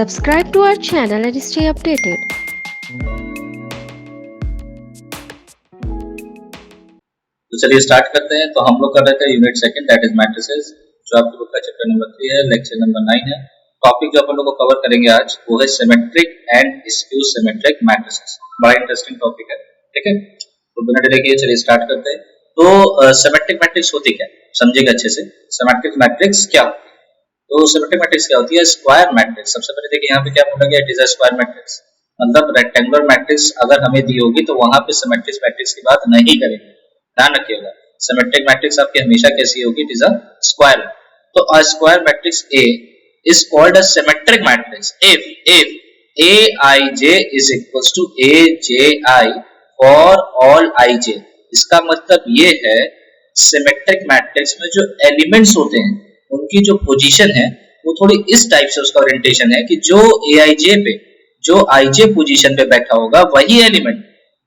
Subscribe to our channel and stay updated. तो चलिए start करते हैं। तो हम लोग कर रहे थे unit second that is matrices, जो आपकी बुक का चैप्टर नंबर 3 है, लेक्चर नंबर 9 है। टॉपिक जो अपन लोग को कवर करेंगे आज वो है symmetric and skew symmetric matrices. बड़ा इंटरेस्टिंग टॉपिक है, ठीक है। तो बिना डिले किए चलिए स्टार्ट करते हैं। तो सिमेट्रिक मैट्रिक्स होती क्या, समझिएगा अच्छे से। सिमेट्रिक मैट्रिक्स क्या होती है? तो सिमेट्रिक मैट्रिक्स क्या होती है? Square matrix. सबसे पहले देखिए यहाँ पे क्या बोला गया, it is a square matrix. मतलब रेक्टेंगुलर मैट्रिक्स अगर हमें दी होगी तो वहां पे सिमेट्रिक मैट्रिक्स की बात नहीं करेंगे, ध्यान रखिएगा। सिमेट्रिक मैट्रिक्स आपकी हमेशा कैसी होगी? It is a square. तो a square matrix A is called a symmetric matrix if aij is equals to aj for all ij। इसका मतलब ये है सिमेट्रिक मैट्रिक्स में जो एलिमेंट्स होते हैं उनकी जो पोजीशन है वो थोड़ी इस टाइप से उसका ओरिएंटेशन है कि जो aij पे, जो ij पोजीशन पे बैठा होगा वही एलिमेंट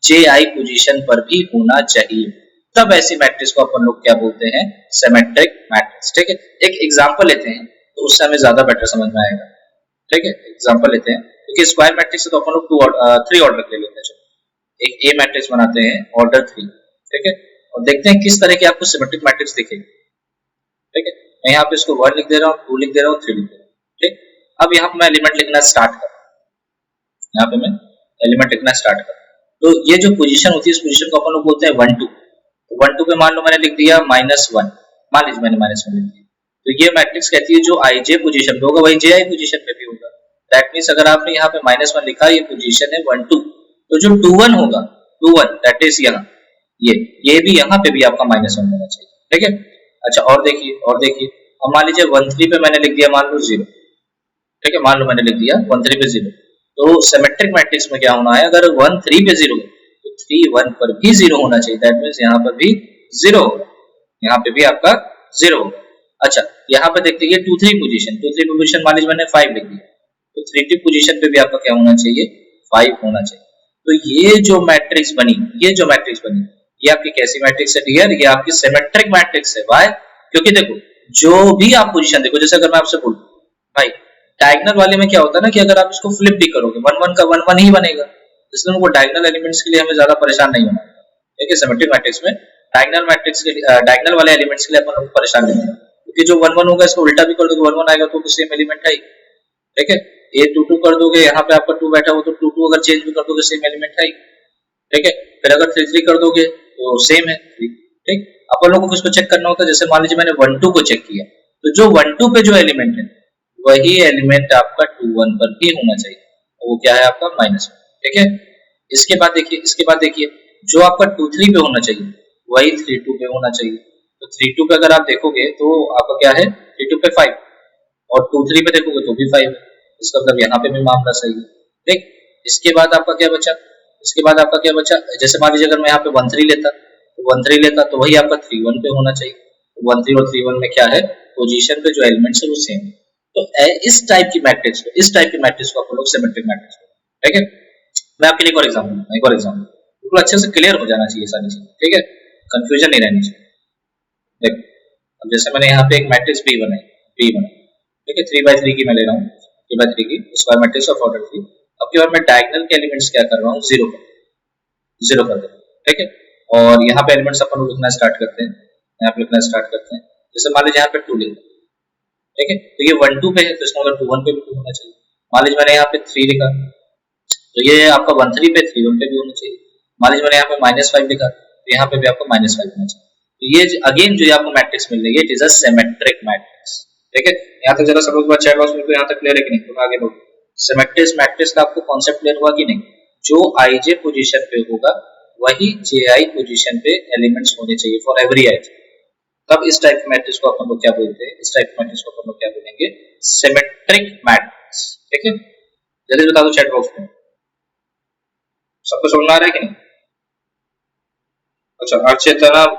ji पोजीशन पर भी होना चाहिए। तब ऐसी मैट्रिक्स को अपन लोग क्या बोलते हैं? सिमेट्रिक मैट्रिक्स, ठीक है। एक एग्जांपल लेते हैं तो उससे हमें ज्यादा बेटर समझ में आएगा, ठीक है। एग्जांपल लेते हैं क्योंकि स्क्वायर मैट्रिक्स से तो अपन लोग 3 ऑर्डर ले लेते हैं। एक ए मैट्रिक्स बनाते हैं ऑर्डर 3, ठीक है, और देखते हैं किस तरह की आपको सिमेट्रिक मैट्रिक्स दिखेगी, ठीक है। मैं यहाँ पे इसको 1 लिख दे रहा हूँ, 2 लिख दे रहा हूँ, 3 लिख दे रहा हूँ, ठीक। अब यहाँ पे मैं एलिमेंट लिखना स्टार्ट कर रहा हूँ। यहाँ पे मैं एलिमेंट लिखना स्टार्ट कर रहा हूँ। तो ये जो पोजीशन होती है इस पोजीशन को अपन लोग बोलते हैं 1 2। तो 1 2 पे मान लो मैंने लिख दिया -1, मान लीजिए मैंने -1 लिख दिया। तो ये मैट्रिक्स कहती है जो ij पोजीशन पे होगा वही ji पोजीशन पे भी होगा। दैट मींस अगर आपने यहाँ पे -1 लिखा, ये पोजीशन है 1 2, तो जो 2 1 होगा, 2 1 दैट इज यहाँ, ये भी यहाँ पे भी आपका -1 होना चाहिए, ठीक है। अच्छा और देखिए अब मान लीजिए 1 3 पे मैंने लिख दिया मान लो 0, ठीक है। मान लो मैंने लिख दिया 1 3 पे 0। तो सिमेट्रिक मैट्रिक्स में क्या होना है? अगर 1 3 पे 0 तो 3 1 पर भी 0 होना चाहिए। दैट मींस यहाँ पर भी 0 होगा, यहाँ पे भी आपका 0 होगा। अच्छा यहाँ पे देखते हैं 2 3 पोजीशन मान लीजिए मैंने 5 लिख दिया, तो 3 3 पोजीशन पे भी आपका क्या होना चाहिए? 5 होना चाहिए। तो ये जो मैट्रिक्स बनी, ये आपकी कैसी मैट्रिक्स है डियर? ये आपकी सिमेट्रिक मैट्रिक्स है। व्हाई? क्योंकि देखो जो भी आप पोजीशन देखो, जैसे अगर मैं आपसे बोलूं भाई डायगोनल वाले में क्या होता है ना कि अगर आप इसको फ्लिप भी करोगे 1 1 का 1 1 ही बनेगा, इसलिए उनको डायगोनल एलिमेंट्स के लिए हमें ज्यादा परेशान नहीं होना, ठीक है। सिमेट्रिक मैट्रिक्स में डायगोनल मैट्रिक्स के डायगोनल वाले एलिमेंट्स के लिए अपन लोग परेशान नहीं होना, क्योंकि जो 1 1 होगा इसको उल्टा भी कर दोगे 1 1 आएगा तो सेम एलिमेंट है, ठीक है। ये 2 2 कर दोगे, यहाँ पे आपका 2 बैठा हो तो 2 2 अगर चेंज भी कर दोगे सेम एलिमेंट है, ठीक है। फिर अगर 3 3 कर दोगे तो सेम है 3, ठीक। अपन लोगों को इसको चेक करना होता है। जैसे मान लीजिए मैंने 1 2 को चेक किया, तो जो 1 2 पे जो एलिमेंट है वही एलिमेंट आपका 2 1 पर भी होना चाहिए, वो क्या है आपका -1, ठीक है। इसके बाद देखिए जो आपका 2 3 पे होना चाहिए वही 3 2 पे होना चाहिए। तो 3 2 पे अगर आप देखोगे तो आपका क्या है? 3 2 पे 5, और 2 3 पे देखोगे तो भी 5 है। इसका मतलब यहाँ पे भी मामला सही है, ठीक। इसके बाद आपका क्या बचा? जैसे मान लीजिए अगर मैं यहाँ पे 1 3 लेता तो वही आपका 3 1 पे होना चाहिए। तो 1 3 और 3 1 में क्या है? पोजीशन पे जो एलिमेंट्स है वो सेम है। तो इस टाइप की मैट्रिक्स को अपन लोग सिमेट्रिक मैट्रिक्स, ठीक है। मैं आपके लिए एक और एग्जांपल बिल्कुल अच्छे से क्लियर हो जाना चाहिए सारी चीजें, ठीक है, कंफ्यूजन नहीं रहनी चाहिए। देखो अब जैसे मैंने यहाँ पे एक मैट्रिक्स बी बनाई, ठीक है, 3 by 3 की मैं ले रहा हूँ, 3 by 3 की स्क्वायर मैट्रिक्स ऑफ ऑर्डर 3। अब की बार मैं डायगोनल के एलिमेंट्स क्या कर रहा हूँ? 0 कर दे रहा हूँ, ठीक है। और यहाँ पे एलिमेंट्स अपन लोग लिखना स्टार्ट करते हैं। जैसे मान लीजिए यहाँ पे 2 लिखा, ठीक है। तो ये 1 2 पे है तो इसका मतलब 2 1 पे भी 2 होना चाहिए। मान लीजिए मैंने यहाँ पे 3 लिखा तो ये आपका 1 3 पे 3 1 पे भी होना चाहिए। मान लीजिए मैंने यहाँ पे -5 लिखा तो यहाँ पे भी आपको -5 होना चाहिए। तो ये अगेन जो आपको मैट्रिक्स मिल रही है it is a symmetric matrix, ठीक है। यहाँ तक जरा सब लोग चैट बॉक्स में यहाँ तक क्लियर है कि नहीं? तो आगे बढ़ो। सिमेट्रिक मैट्रिक्स का आपको कॉन्सेप्ट क्लियर हुआ कि नहीं? जो ij पोजीशन पे होगा वही ji पोजीशन पे एलिमेंट्स होने चाहिए फॉर एवरी i। तब इस टाइप की मैट्रिक्स को अपन लोग क्या बोलते हैं? बोलेंगे सिमेट्रिक मैट्रिक्स, ठीक है। जल्दी बता दो चैट बॉक्स में, सबको समझ में आ रहा है कि नहीं? अच्छा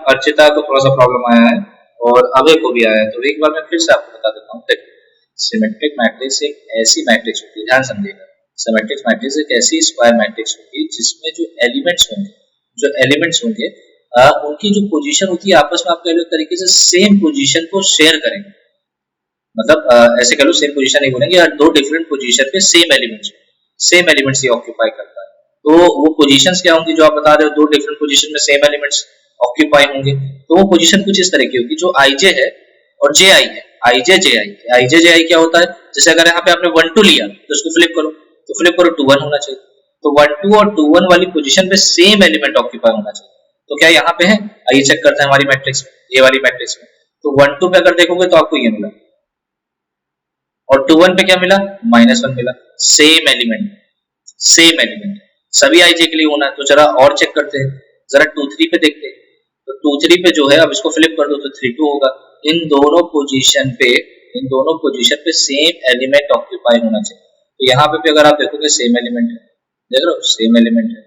अर्चिता को थोड़ा सा प्रॉब्लम आया है और अभय को भी आया है, तो एक बार मैं फिर से आपको बता देता हूँ। देखो सिमेट्रिक मैट्रिक्स एक ऐसी मैट्रिक्स होती है, ध्यान समझिएगा। सिमेट्रिक मैट्रिक्स एक ऐसी स्क्वायर मैट्रिक्स होती है जिसमें जो एलिमेंट्स होंगे उनकी जो पोजीशन होती है आपस में आप कह लो तरीके से सेम पोजीशन को शेयर करेंगे, मतलब ऐसे कह लो सेम पोजीशन नहीं बोलेंगे यार, दो डिफरेंट पोजीशन पे सेम एलिमेंट्स ये ऑक्यूपाई करता है। तो वो पोजीशंस क्या होंगी जो आप बता रहे हो, दो डिफरेंट पोजीशन में सेम एलिमेंट्स ऑक्यूपाई होंगे, तो वो पोजीशन कुछ इस तरह की होगी, जो आई है और जे आई है, आई जे क्या होता है, जैसे अगर यहाँ पे आपने 1 2 लिया तो उसको फ्लिप करो, तो फ्लिप करो 2 1 होना चाहिए, तो 1 2 और 2 1 वाली पोजीशन पे सेम एलिमेंट ऑक्यूपाई होना चाहिए। तो क्या यहाँ पे है, आइए चेक करते हैं हमारी मैट्रिक्स में, ये वाली मैट्रिक्स में, तो 1 2 पे अगर देखोगे तो आपको ये मिला, और 2 1 पे क्या मिला, -1 मिला, सेम एलिमेंट सभी आई जे के लिए होना है। तो जरा और चेक करते हैं, जरा 2 3 पे देखते हैं, तो 2 3 पे जो है, अब इसको फ्लिप कर दो तो 3 2 होगा। इन दोनों पोजीशन पे सेम एलिमेंट ऑक्यूपाई होना चाहिए। तो यहाँ पे भी अगर आप देखोगे सेम एलिमेंट है, देख रहे हो सेम एलिमेंट है,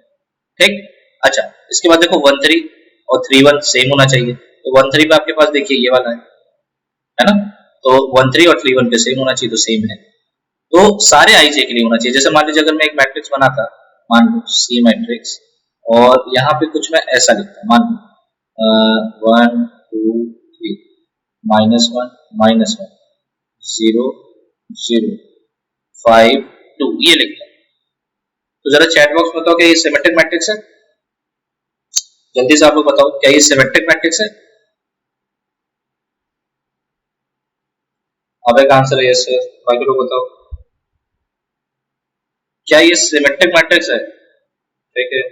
ठीक। अच्छा, इसके बाद देखो 1 3 और 3 1 सेम होना चाहिए, तो 1 3 पे आपके पास देखिए ये वाला है ना, तो 1 3 और 3 1 पे सेम होना चाहिए, तो सेम है। तो सारे आई जे के लिए होना चाहिए। जैसे मान लीजिए अगर मैं एक मैट्रिक्स बनाता, मान लो सी मैट्रिक्स, और यहाँ पे कुछ मैं ऐसा लिखता, मान लो 1 2 3 -1 -1 0 0 5 2 ये लिखता। तो जरा चैट बॉक्स में बताओ क्या ये सिमेट्रिक मैट्रिक्स है, जल्दी से आप लोग बताओ क्या ये सिमेट्रिक मैट्रिक्स है। अब एक आंसर है यस सर, बाकी लोग बताओ क्या ये सिमेट्रिक मैट्रिक्स है। ठीक है,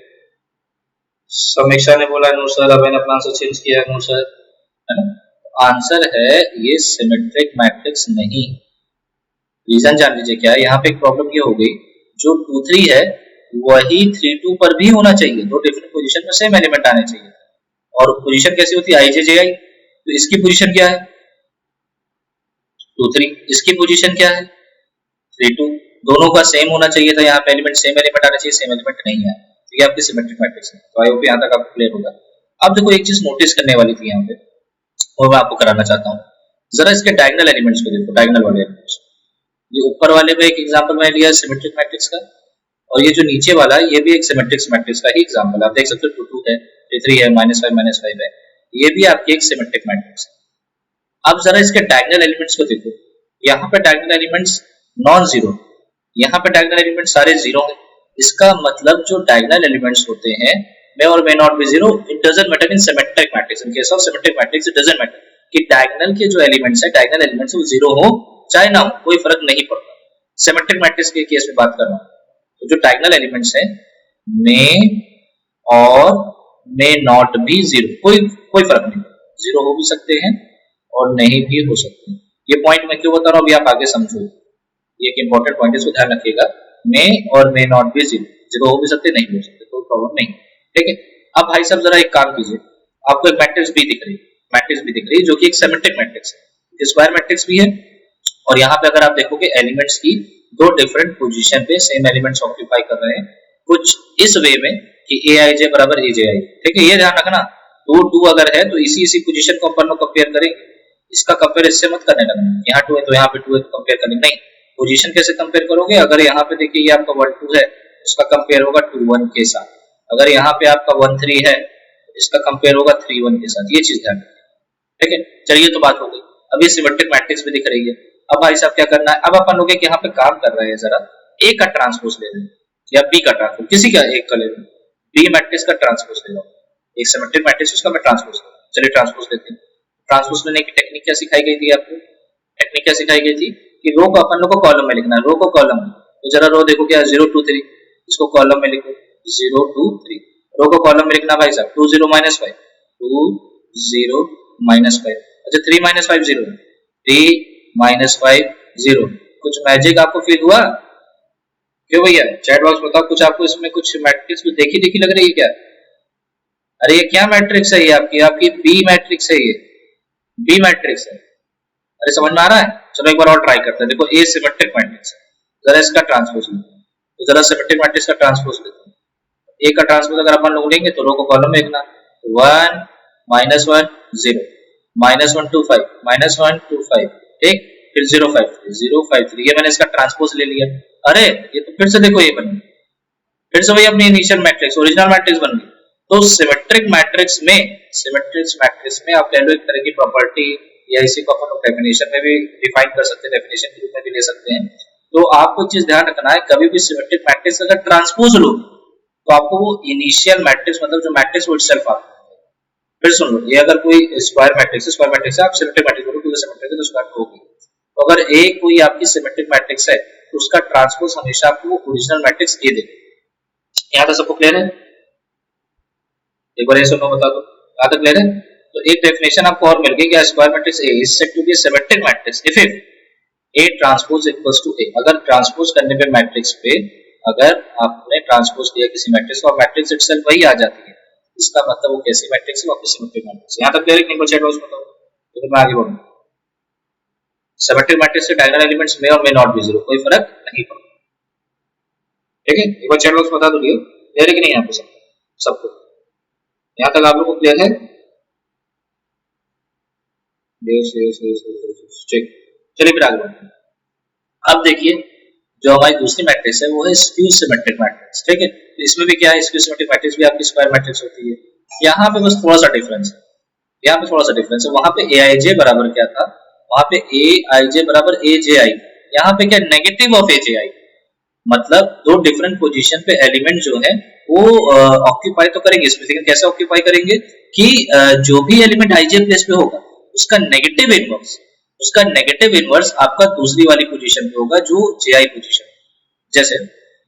समीक्षा ने बोला नो सर, अभी ने अपना आंसर चेंज किया है नो सर, है ना। आंसर है ये सिमेट्रिक मैट्रिक्स नहीं। रीजन जान लीजिए क्या है, यहाँ पे एक प्रॉब्लम ये हो गई, जो 2 3 है वही 3 2 पर भी होना चाहिए, दो डिफरेंट पोजीशन में सेम एलिमेंट आने चाहिए। और पोजीशन कैसी होती है, आई जे जे आई, तो इसकी पोजीशन क्या है 2 3, इसकी पोजीशन क्या है 3 2, दोनों का सेम होना चाहिए था, यहाँ पे एलिमेंट सेम एलिमेंट आना चाहिए, सेम एलिमेंट नहीं है, तो ये आपकी सिमेट्रिक मैट्रिक्स है। तो आई होप यहाँ तक आपको क्लियर होगा। अब देखो एक चीज नोटिस करने वाली थी यहाँ पे, वो मैं आपको कराना चाहता हूँ, जरा इसके डायगोनल एलिमेंट्स को देखो, डायगोनल वाले एलिमेंट्स। ये ऊपर वाले में एक एग्जांपल मैंने लिया सिमेट्रिक मैट्रिक्स का, और ये जो नीचे वाला ये भी एक सिमेट्रिक मैट्रिक्स का ही एग्जांपल है। आप देख सकते हो 2 2 है, 3 है, -5 है, ये भी आपकी एक सिमेट्रिक मैट्रिक्स है। अब जरा इसके डायगोनल एलिमेंट्स को देखो, यहाँ पे डायगोनल एलिमेंट्स नॉन जीरो, यहाँ पे डायगोनल एलिमेंट्स सारे जीरो हैं। इसका मतलब जो डायगोनल एलिमेंट्स होते हैं मे और may not be zero, it doesn't matter in symmetric matrix. In case of symmetric matrix it doesn't matter कि डायगोनल के जो एलिमेंट्स है, डायगोनल एलिमेंट्स वो जीरो हो चाहे ना हो, कोई फर्क नहीं पड़ता। सिमेट्रिक मैट्रिक्स के केस में बात कर रहा हूं, तो जो डायगोनल एलिमेंट्स है मे और मे नॉट बी जीरो, कोई फर्क नहीं, जीरो हो भी सकते हैं और नहीं भी हो सकते हैं। ये पॉइंट मैं क्यों बता रहा हूं, अभी आप आगे समझो, ये एक इंपॉर्टेंट पॉइंट है, इसको ध्यान रखिएगा। मे और may not be zero, zero हो भी सकते नहीं हो सकते, कोई प्रॉब्लम नहीं, ठीक है। अब भाई साहब जरा एक काम कीजिए, आपको एक मैट्रिक्स बी दिख रही है जो कि एक सिमेट्रिक मैट्रिक्स है, स्क्वायर मैट्रिक्स भी है, और यहाँ पे अगर आप देखोगे एलिमेंट्स की दो डिफरेंट पोजीशन पे सेम एलिमेंट्स ऑक्यूपाई कर रहे हैं, कुछ इस वे में कि ए आई जे बराबर ए जे आई, ठीक है। ये ध्यान रखना, 2 2 अगर है तो इसी पोजीशन को अपन लोग कंपेयर करेंगे, इसका कंपेयर इससे मत करने लगना, यहाँ 2 है तो यहाँ पे 2 है तो कंपेयर करेंगे, नहीं। पोजीशन कैसे कंपेयर करोगे, अगर यहाँ पे देखिए ये आपका 1 2 है, इसका कंपेयर होगा 2 1 के साथ, अगर यहाँ पे आपका 1 3 है, इसका कंपेयर होगा 3 1 के साथ, ये चीज ध्यान रखना, ठीक है। चलिए तो बात हो गई, अब ये सिमेट्रिक मैट्रिक्स भी दिख रही है। अब भाई साहब क्या करना है, अब अपन लोग यहाँ पे काम कर रहे हैं, जरा ए का ट्रांसपोज ले लें या बी का ट्रांसपोज, किसी का एक का ले लें, बी मैट्रिक्स का ट्रांसपोज ले लो, एक सिमेट्रिक मैट्रिक्स उसका मैं ट्रांसपोज ले, चलिए ट्रांसपोज लेते हैं। ट्रांसपोज लेने की टेक्निक क्या सिखाई गई थी आपको, टेक्निक क्या सिखाई गई थी कि रो को अपन लोग को कॉलम में लिखना है, रो को कॉलम में, तो जरा रो देखो क्या 0 2 3, इसको कॉलम में लिखो 0 2 3, रो को कॉलम में लिखना भाई साहब 2 0 -5 2 0 -5, अच्छा 3 -5 0 3 -5 0, कुछ मैजिक आपको फील हुआ क्यों भैया, चैट बॉक्स बताओ, कुछ आपको इसमें कुछ मैट्रिक्स को देखी देखी लग रही है क्या। अरे ये क्या मैट्रिक्स है, ये आपकी बी मैट्रिक्स है, ये बी मैट्रिक्स है, अरे समझ में आ रहा है। चलो एक बार और ट्राई करते हैं, देखो ए सिमेट्रिक मैट्रिक्स है, जरा इसका ट्रांसपोज लेते हैं, तो जरा सिमेट्रिक मैट्रिक्स का ट्रांसपोज लेते हैं। ए का ट्रांसपोज अगर अपन लोग लेंगे तो रो को कॉलम में लिखना 1 -1 0 -1 2 5 -1 2 5, ठीक, फिर 0 5 3 0 5 3, ये मैंने इसका ट्रांसपोज ले लिया। अरे ये तो फिर से देखो ये बन गई, फिर से वही अपनी इनिशियल मैट्रिक्स ओरिजिनल मैट्रिक्स बन गई। तो सिमेट्रिक मैट्रिक्स में आप कह लो एक तरह की प्रॉपर्टी या इसी को अपन लोग डेफिनेशन में भी डिफाइन कर सकते हैं, डेफिनेशन के रूप में भी ले सकते हैं। तो आपको एक चीज ध्यान रखना है, कभी भी सिमेट्रिक मैट्रिक्स अगर ट्रांसपोज लो तो आपको वो इनिशियल मैट्रिक्स मतलब जो मैट्रिक्स वो इटसेल्फ आता है। फिर सुन लो, ये अगर कोई स्क्वायर मैट्रिक्स है, स्क्वायर मैट्रिक्स है, आप सिमेट्रिक मैट्रिक्स बोलो क्योंकि सिमेट्रिक है तो स्क्वायर होगी। तो अगर ए कोई आपकी सिमेट्रिक मैट्रिक्स है तो उसका ट्रांसपोज हमेशा आपको ओरिजिनल मैट्रिक्स ए देगा। यहाँ तक सबको क्लियर है? एक बार ये सुनो बता दो, यहाँ तक क्लियर है? तो एक डेफिनेशन आपको और मिल गई कि square matrix A is said to be symmetric matrix if A transpose equals to A. अगर ट्रांसपोज करने पे मैट्रिक्स पे अगर आपने ट्रांसपोज दिया किसी मैट्रिक्स को और मैट्रिक्स इटसेल्फ वही आ जाती है, इसका मतलब वो कैसी मैट्रिक्स है? वो आपकी सिमेट्रिक मैट्रिक्स। यहाँ तक क्लियर है? नहीं चैट बॉक्स बताओ तो मैं आगे बढ़ूं। सिमेट्रिक मैट्रिक्स के डायगोनल एलिमेंट्स में और मे नॉट बी जीरो, कोई फर्क नहीं पड़ता। ठीक है, एक बार चैट बॉक्स बता दो क्लियर है कि नहीं यहाँ पे सबको? यहाँ तक आप लोगों को क्लियर है? ठीक, चलिए फिर आगे बढ़ते हैं। अब देखिए जो हमारी दूसरी मैट्रिक्स है वो है स्क्यू सिमेट्रिक मैट्रिक्स। ठीक है, तो इसमें भी क्या है, स्क्यू सिमेट्रिक मैट्रिक्स भी आपकी स्क्वायर मैट्रिक्स होती है। यहाँ पे बस थोड़ा सा डिफरेंस है, यहाँ पे थोड़ा सा डिफरेंस है। वहां पे aij बराबर क्या था, वहां पे aij बराबर aji, यहाँ पे क्या नेगेटिव ऑफ aji, मतलब दो डिफरेंट पोजीशन पे एलिमेंट जो है वो ऑक्यूपाई तो करेंगे इसमें, लेकिन कैसे ऑक्यूपाई करेंगे कि जो भी एलिमेंट ij प्लेस पे होगा उसका नेगेटिव इनवर्स आपका दूसरी वाली पोजीशन पे होगा जो ji पोजीशन। जैसे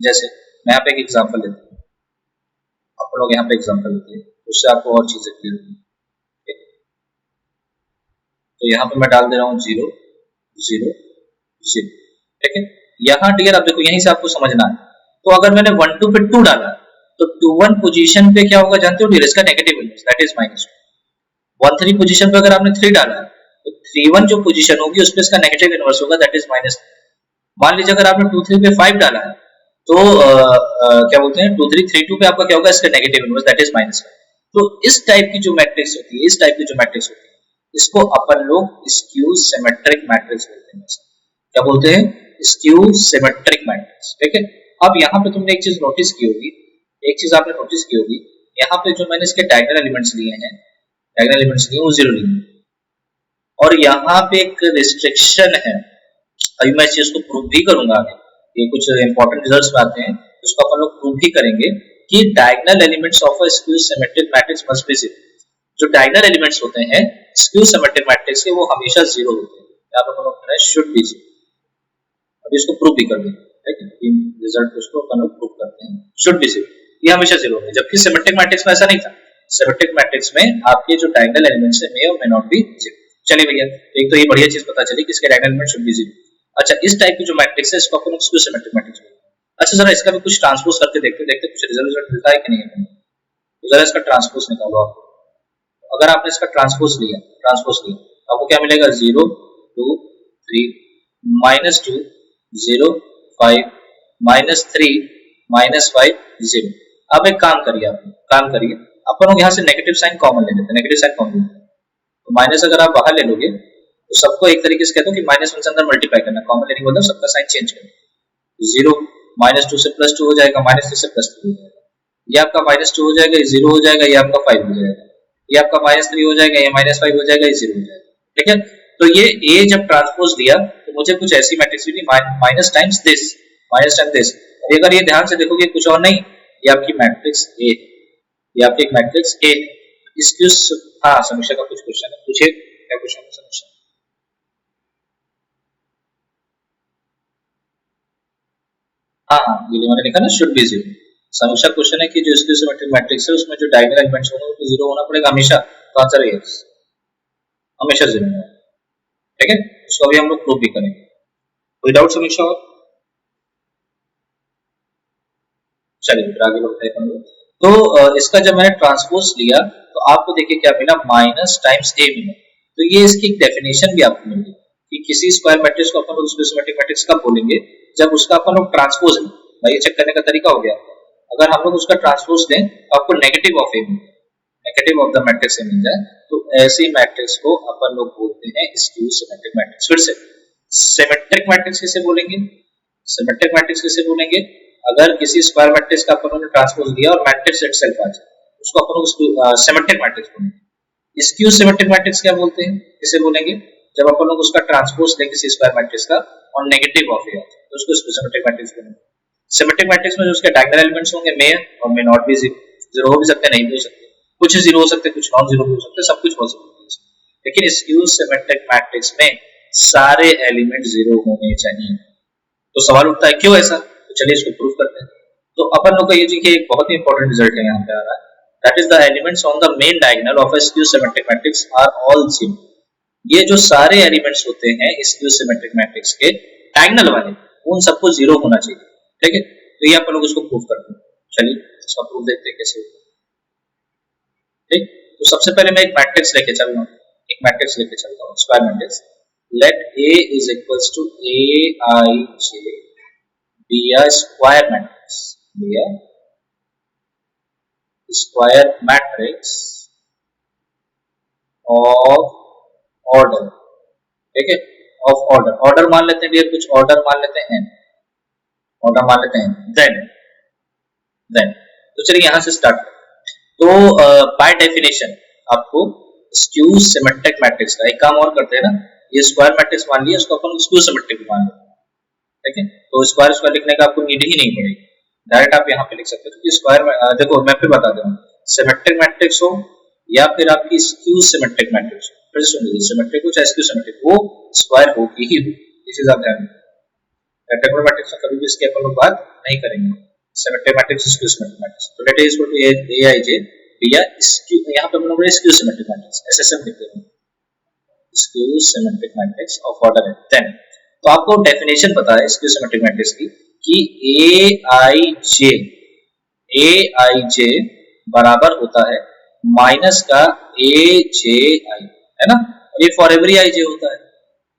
जैसे मैं यहाँ पे एक एग्जांपल लेता हूँ, आप लोग यहाँ पे एग्जांपल लेते हैं, उससे आपको और चीजें क्लियर होंगी। तो यहाँ पे मैं डाल दे रहा हूँ 0 0 0। ठीक है, यहाँ डियर आप देखो यहीं से आपको समझना है। तो अगर मैंने 1 2 पे 2 डाला तो 2 1 पोजीशन पे क्या होगा जानते हो डियर, इसका negative inverse that is -2। 1 3 position पे अगर आपने 3 डाला तो 3 1 जो पोजीशन होगी उसमें इसका नेगेटिव इनवर्स होगा दैट इज -3। मान लीजिए अगर आपने 2 3 पे 5 डाला है तो क्या बोलते हैं 2 3 3 2 पे आपका क्या होगा, इसका नेगेटिव इनवर्स दैट इज -5। तो इस टाइप की जो मैट्रिक्स होती है, इसको अपन लोग स्क्यू सिमेट्रिक मैट्रिक्स बोलते हैं। क्या बोलते हैं? Skew symmetric matrix. ठीक है, अब यहाँ पे तुमने एक चीज नोटिस की होगी, यहाँ पे जो मैंने इसके डायगोनल एलिमेंट्स लिए हैं, वो 0 लिए हैं। और यहाँ पे एक रिस्ट्रिक्शन है, अभी मैं इस चीज को प्रूव भी करूंगा आगे, ये कुछ इंपॉर्टेंट रिजल्ट्स में आते हैं, उसको अपन लोग प्रूव भी करेंगे कि diagonal elements of a skew symmetric matrix must be 0। जो डायगोनल एलिमेंट्स होते हैं स्क्यू सिमेट्रिक मैट्रिक्स के वो हमेशा 0 होते हैं। यहाँ पे अपन लोग कह रहे हैं शुड बी 0। अब इसको प्रूव भी कर देंगे, ठीक है, इन रिजल्ट को उसको अपन लोग प्रूव करते हैं, शुड बी 0, ये हमेशा 0 होगा। जबकि सिमेट्रिक मैट्रिक्स में ऐसा नहीं था, सिमेट्रिक मैट्रिक्स में आपके जो डायगोनल एलिमेंट्स है मे और मे नॉट बी 0। चलिए भैया, एक तो ये बढ़िया चीज पता चली कि इसके डायगोनल एलिमेंट शुड बी 0। अच्छा, इस टाइप की जो मैट्रिक्स है इसको अपन स्क्यू सिमेट्रिक मैट्रिक्स बोलते हैं। अच्छा, जरा इसका भी कुछ ट्रांसपोज करके देखते कुछ रिजल्ट मिलता है कि नहीं। तो जरा इसका ट्रांसपोज निकालो आप। अगर आपने इसका ट्रांसपोज लिया आपको क्या मिलेगा, 0 2 3 -2 0 5 -3 -5 0। अब एक काम करिए अपन लोग यहाँ से नेगेटिव साइन कॉमन ले लेते हैं, तो माइनस अगर आप बाहर ले लोगे तो सबको एक तरीके से कहते हो कि -1 से अंदर मल्टीप्लाई करना, कॉमन लेने मतलब सबका साइन चेंज करना। 0 -2 से +2 हो जाएगा, -3 से +3 हो जाएगा, ये आपका -2 हो जाएगा, ये 0 हो जाएगा, ये आपका 5 हो जाएगा, ये आपका -3 हो जाएगा, ये -5 हो जाएगा, ये 0 हो जाएगा। ठीक है, तो ये A जब ट्रांसपोज दिया तो मुझे कुछ ऐसी मैट्रिक्स मिली माइनस टाइम्स दिस। और अगर ये ध्यान से देखोगे कुछ और नहीं, ये आपकी मैट्रिक्स A, ये आपकी एक मैट्रिक्स A। इसकी हाँ, समीक्षा का कुछ क्वेश्चन है, पूछिए क्या क्वेश्चन है समीक्षा? हाँ, ये मैंने लिखा ना शुड बी 0। समीक्षा क्वेश्चन है कि जो स्क्यू सिमेट्रिक मैट्रिक्स है उसमें जो डायगोनल एलिमेंट्स होंगे वो 0 होना पड़ेगा हमेशा। तो आंसर है यस, हमेशा 0 होगा। ठीक है, उसको अभी हम लोग प्रूव भी करेंगे। कोई डाउट समीक्षा और? चलिए फिर आगे बढ़ते हैं। तो इसका जब मैंने ट्रांसपोज लिया तो आपको देखिए क्या मिला, माइनस टाइम्स A मिला। तो ये इसकी एक डेफिनेशन भी आपको मिल गई कि किसी स्क्वायर मैट्रिक्स को अपन लोग स्क्यू सिमेट्रिक मैट्रिक्स कब बोलेंगे, जब उसका अपन लोग ट्रांसपोज लें। भाई ये चेक करने का तरीका हो गया, अगर हम लोग उसका ट्रांसपोज लें तो आपको नेगेटिव ऑफ A मिले, नेगेटिव ऑफ द मैट्रिक्स मिल जाए तो ऐसी मैट्रिक्स को अपन लोग बोलते हैं स्क्यू सिमेट्रिक मैट्रिक्स। फिर से सिमेट्रिक मैट्रिक्स किसे बोलेंगे, अगर किसी स्क्वायर मैट्रिक्स का अपन ने ट्रांसपोज लिया और मैट्रिक्स इटसेल्फ आ जाए उसको अपन लोग सिमेट्रिक मैट्रिक्स बोलेंगे। स्क्यू सिमेट्रिक मैट्रिक्स क्या बोलते हैं, किसे बोलेंगे, जब अपन लोग उसका ट्रांसपोज लें किसी स्क्वायर मैट्रिक्स का और नेगेटिव ऑफ ए तो उसको सिमेट्रिक मैट्रिक्स बोलेंगे। सिमेट्रिक मैट्रिक्स में जो उसके डायगोनल एलिमेंट्स होंगे मे और मे नॉट बी जीरो हो भी सकते हैं, नहीं भी हो सकते, कुछ जीरो हो सकते, कुछ नॉन जीरो भी हो सकते, सब कुछ पॉसिबल है। लेकिन स्क्यू सिमेट्रिक मैट्रिक्स में सारे एलिमेंट जीरो होने चाहिए। तो सवाल उठता है क्यों ऐसा, तो चलिए इसको प्रूव करते हैं। तो अपन लोग का ये जी एक बहुत ही इंपॉर्टेंट रिजल्ट है यहाँ पे आ रहा है, that is the elements on the main diagonal of a skew symmetric matrix are all zero। ये जो सारे एलिमेंट्स होते हैं skew symmetric matrix के डायगोनल वाले, उन सबको जीरो होना चाहिए, ठीक है। तो ये अपन लोग इसको प्रूव करते हैं, चलिए इसका प्रूफ देखते हैं कैसे होगा, ठीक। तो सबसे पहले मैं एक मैट्रिक्स लेके चल रहा हूँ, एक मैट्रिक्स लेके चल रहा हूँ, square matrix. Let A is equals to Aij be a square matrix, be a square matrix of order, ठीक है, of order, order मान लेते हैं डियर, कुछ ऑर्डर मान लेते हैं n, ऑर्डर मान लेते हैं then तो चलिए यहां से स्टार्ट। तो बाय डेफिनेशन आपको स्क्यू सिमेट्रिक मैट्रिक्स का एक काम और करते हैं ना, ये स्क्वायर मैट्रिक्स मान लिया, इसको अपन स्क्यू सिमेट्रिक मान लेते हैं, ठीक है। तो स्क्वायर लिखने का आपको नीड ही नहीं पड़ेगी, डायरेक्ट आप यहाँ पे लिख सकते हो, क्योंकि स्क्वायर में देखो मैं फिर बता दूं, सिमेट्रिक मैट्रिक्स हो या फिर आपकी स्क्यू सिमेट्रिक मैट्रिक्स हो, फिर सुन लीजिए, सिमेट्रिक हो चाहे स्क्यू सिमेट्रिक, वो स्क्वायर होगी ही, इस चीज आप ध्यान रखिए। रेक्टेंगुलर मैट्रिक्स में कभी भी इसके अपन लोग बात नहीं करेंगे, symmetric matrix skew symmetric matrix. तो let A equal to Aij be a skew, यहाँ पे हम लोग स्क्यू सिमेट्रिक मैट्रिक्स SSM लिख देंगे, skew symmetric matrix of order n। तो आपको डेफिनेशन पता है स्क्यू सिमेट्रिक मैट्रिक्स की कि Aij बराबर होता है माइनस का Aj है ना, और ये फॉर एवरी Aj होता है,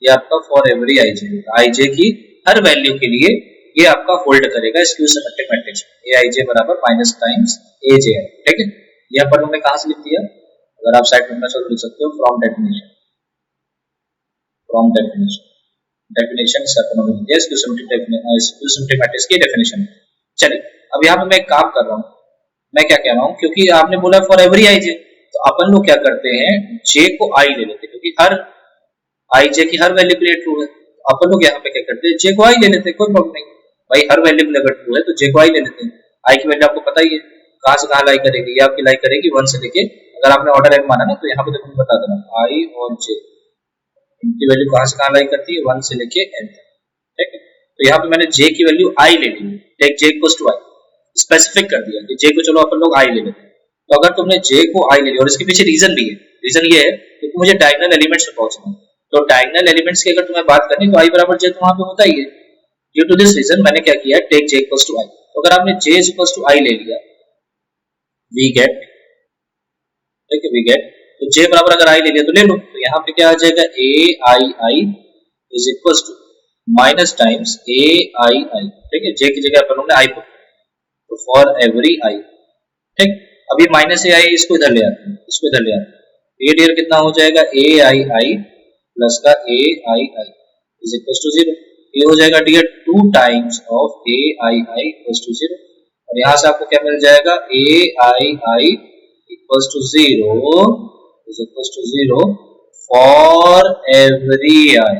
ये आपका फॉर एवरी Aj होता है, Aj की हर वैल्यू के लिए ये आपका होल्ड करेगा स्क्यू सिमेट्रिक मैट्रिक्स में, Aij बराबर माइनस टाइम्स Aj, ठीक है। ये अपन लोगों ने कहां से लिख दिया, अगर आप साइड में तो लिख सकते हो from definition, from definition, definition से अपन लोगों ने दिया स्क्यू सिमेट्रिक मैट्रिक्स की डेफिनेशन। चलिए अब यहाँ पे मैं एक काम कर रहा हूँ, मैं क्या कह रहा हूँ, क्योंकि आपने बोला फॉर एवरी Aj, तो अपन लोग क्या करते हैं J को I ले लेते हैं, क्योंकि हर Ij की हर वैल्यू के लिए ट्रू है, अपन लोग यहाँ पे क्या करते हैं J को I ले लेते हैं, कोई प्रॉब्लम नहीं भाई, हर वैल्यू के लिए अगर ट्रू है तो J को I ले लेते हैं। I की वैल्यू आपको पता ही है कहां से कहां लाई करेगी, ये आपकी लाई करेगी 1 से लेके, अगर आपने ऑर्डर n माना ना तो यहाँ पे देखो बता देना I और J इनकी वैल्यू कहां से कहां लाई करती है 1 से लेके n तक, ठीक है। तो यहाँ पे मैंने J की वैल्यू I ले ली, take J equals to I, specific कर दिया कि J को चलो अपन लोग I ले लेते हैं। तो अगर तुमने J को I ले लिया, और इसके पीछे रीजन भी है, रीजन ये है कि मुझे डायगोनल एलिमेंट्स पे पहुंचना है, तो डायगोनल एलिमेंट्स की अगर तुम्हें बात करनी तो I बराबर J तो वहां पे होता ही है। ड्यू टू दिस रीजन मैंने क्या किया, take J equals to I। तो अगर आपने J इक्वल्स टू I ले लिया, वी गेट, ठीक है, वी गेट, तो J बराबर अगर I ले लिया तो ले लो, तो यहाँ पे क्या आ जाएगा Aii is equals to minus times Aii, ठीक है, J की जगह अपन लोगों ने I पुट, तो फॉर एवरी I, ठीक। अभी माइनस Ai इसको इधर ले आते हैं, इसको इधर ले आते हैं, ये डियर कितना हो जाएगा Aii प्लस का Aii इज इक्वल्स टू 0, ये हो जाएगा dear 2 times of Aii equals to 0, और यहाँ से आपको क्या मिल जाएगा Aii equals to 0 is equals to 0 for every I,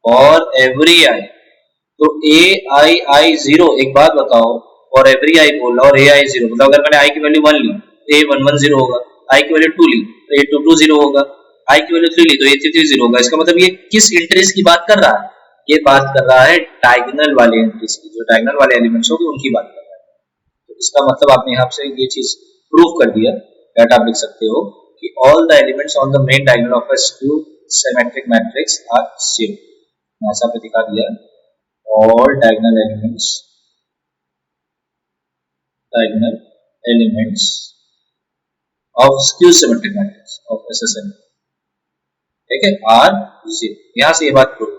for every I। तो Aii 0, एक बात बताओ, और एवरी I बोल रहा और Ai 0, मतलब अगर मैंने I की वैल्यू 1 ली तो A11 0 होगा, I की वैल्यू 2 ली तो A22 0 होगा, I की वैल्यू 3 ली तो A33 0 होगा। इसका मतलब ये किस इंटरेस की बात कर रहा है, ये बात कर रहा है डायगोनल वाले इंटरेस की, जो डायगोनल वाले एलिमेंट्स होंगे उनकी बात कर रहा है। तो इसका मतलब आपने यहाँ से ये चीज प्रूव कर दिया, दैट आप लिख सकते हो कि all the elements on the main diagonal of a skew symmetric matrix are 0। ऐसा पे दिखा दिया, all diagonal elements of skew symmetric matrix of SSM, ठीक है, आर 0। यहाँ से ये बात प्रूव,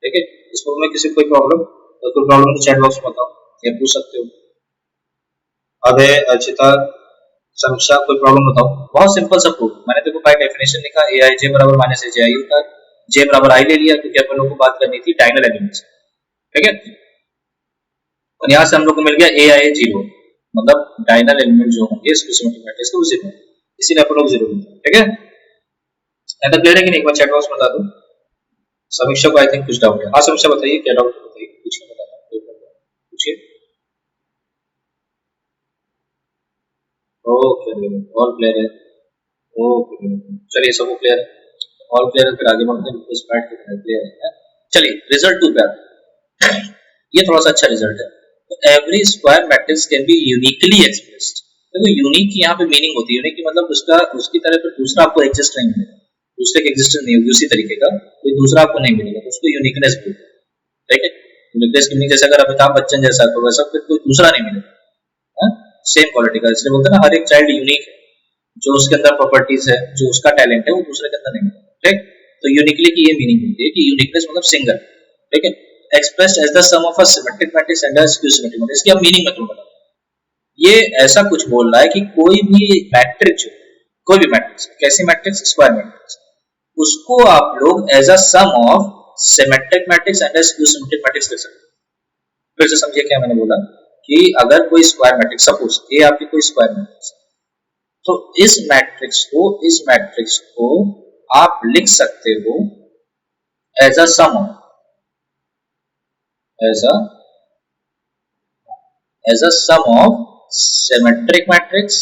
ठीक है। इसको में किसी कोई प्रॉब्लम, तो कोई प्रॉब्लम तो चैट बॉक्स में बताओ, ये पूछ सकते हो। अबे अर्चिता, समीक्षा, कोई प्रॉब्लम बताओ, बहुत सिंपल सा प्रूफ, मैंने देखो बाय डेफिनेशन लिखा Aij बराबर माइनस Aj होता है, J बराबर I ले लिया क्योंकि अपन लोग को बात करनी थी डायगोनल एलिमेंट्स, ठीक है। और यहाँ से हम लोग को मिल गया Ai 0, मतलब डायगोनल एलिमेंट जो होंगे स्क्यू सिमेट्रिक मैट्रिक्स के वो 0। इसीलिए अपन लोग 0 लेते हैं, ठीक है। यहाँ तक क्लियर है कि नहीं? एक बार चैट बॉक्स में बता दो। समीक्षा को आई थिंक कुछ डाउट है। हाँ समीक्षा बताइए, क्या डाउट है बताइए, पूछिए, पूछिए। ओके, ऑल क्लियर है। ओके, चलिए सबको क्लियर है, ऑल क्लियर है। फिर आगे बढ़ते हैं, इस पार्ट के क्लियर है। चलिए रिजल्ट 2 पे आते हैं। ये थोड़ा सा अच्छा रिजल्ट है। तो every square matrix can be uniquely expressed. देखो यूनिक की यहाँ पे मीनिंग होती है, यूनिक की मतलब उसका उसकी तरह पे दूसरा आपको एग्जिस्ट नहीं मिलेगा, दूसरे के एग्जिस्टेंस नहीं होगी उसी तरीके का, कोई दूसरा आपको नहीं मिलेगा, तो उसको यूनिकनेस बोलते हैं, ठीक है। यूनिकनेस की मीनिंग जैसे अगर अमिताभ बच्चन जैसा तो वैसा फिर कोई दूसरा नहीं मिलेगा, सेम क्वालिटी का। इसलिए बोलते हैं ना हर एक चाइल्ड यूनिक है, जो उसके अंदर प्रॉपर्टीज है, जो उसका टैलेंट है वो दूसरे के अंदर नहीं है, ठीक। तो यूनिकली की ये मीनिंग होती है कि यूनिकनेस मतलब सिंगल, ठीक है। Expressed as the sum of a symmetric matrix and a skew symmetric matrix. इसकी अब मीनिंग मैं तुम्हें बताऊं। ये ऐसा कुछ बोल रहा है कि कोई भी मैट्रिक्स, कोई भी मैट्रिक्स, कैसी मैट्रिक्स? स्क्वायर मैट्रिक्स, उसको आप लोग as a sum of symmetric matrix and a skew symmetric matrix लिख सकते हैं। फिर से समझिए क्या मैंने बोला कि अगर कोई स्क्वायर मैट्रिक्स, सपोज ये आपकी कोई स्क्वायर मैट्रिक्स, तो इस मैट्रिक्स को आप लिख सकते हो as a sum of, as a sum of symmetric matrix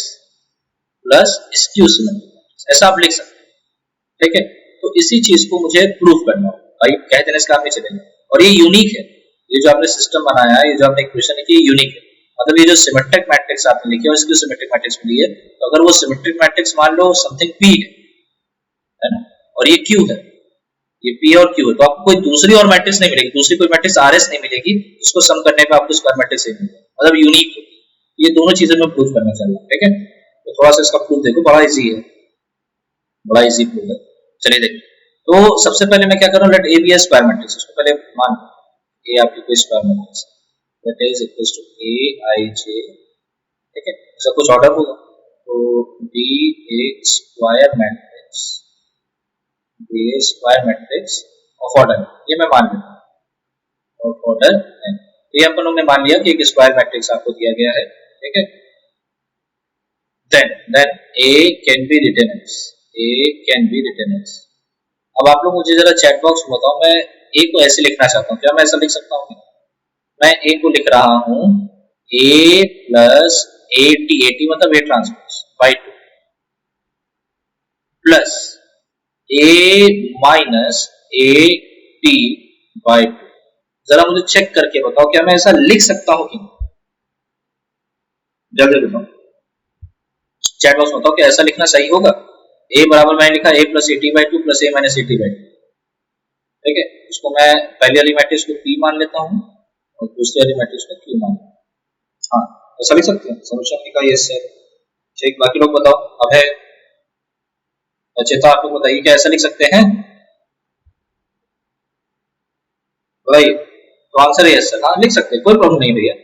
plus skew symmetric matrix, ऐसा आप लिख सकते हैं, ठीक है। तो इसी चीज को मुझे प्रूफ करना होगा, भाई कह देने से काम नहीं चलेगा। और ये यूनिक है, ये जो आपने सिस्टम बनाया है, ये जो आपने इक्वेशन लिखी है, यूनिक है। मतलब ये जो सिमेट्रिक मैट्रिक्स आपने लिखी है और स्क्यू सिमेट्रिक मैट्रिक्स मिली है, तो अगर वो सिमेट्रिक मैट्रिक्स मान लो समथिंग P है ना, और ये Q है, ये P और Q है, तो आपको कोई दूसरी और मैट्रिक्स नहीं मिलेगी, दूसरी कोई मैट्रिक्स RS नहीं मिलेगी, इसको सम करने पे आपको स्क्वायर मैट्रिक्स ही मिलेगा, मतलब यूनिक। ये दोनों चीजें मैं प्रूफ करना चाह रहा हूँ, ठीक है। तो थोड़ा सा इसका प्रूफ देखो, बड़ा इजी है, बड़ा इजी प्रूफ है। चलिए देखिए, तो सबसे पहले मैं क्या कर रहा हूँ, let A be a square matrix. उसको पहले मान ए आपकी कोई square matrix, that is equals to A I J, ठीक है। सब कुछ ऑर्डर होगा, तो be a square matrix, be a square matrix of order, ये मैं मान लेता हूँ ऑफ ऑर्डर है। ये अपन लोग ने मान लिया कि एक स्क्वायर मैट्रिक्स आपको दिया गया है, ठीक है। then A can be written as, A can be written as। अब आप लोग मुझे जरा चैट बॉक्स में बताओ, मैं A को ऐसे लिखना चाहता हूँ, क्या मैं ऐसा लिख सकता हूँ? मैं A को लिख रहा हूँ A प्लस AT, AT मतलब A transpose by 2 plus A minus AT by 2। जरा मुझे चेक करके बताओ, क्या मैं ऐसा लिख सकता हूँ कि नहीं? जल्दी बताओ चैट बॉक्स में बताओ, क्या ऐसा लिखना सही होगा? A बराबर मैंने लिखा A plus AT by 2 plus A minus AT by 2, ठीक है। उसको मैं पहली वाली मैट्रिक्स को P मान लेता हूँ और दूसरी वाली मैट्रिक्स को Q मान लेता हूँ। हाँ ऐसा लिख सकते हैं, समीक्षा ने कहा यस सर, ठीक। बाकी लोग बताओ, अब है अचेता, आप लोग बताइए क्या ऐसा लिख सकते हैं? भाई तो आंसर है यस सर, हाँ लिख सकते हैं, कोई प्रॉब्लम नहीं भैया।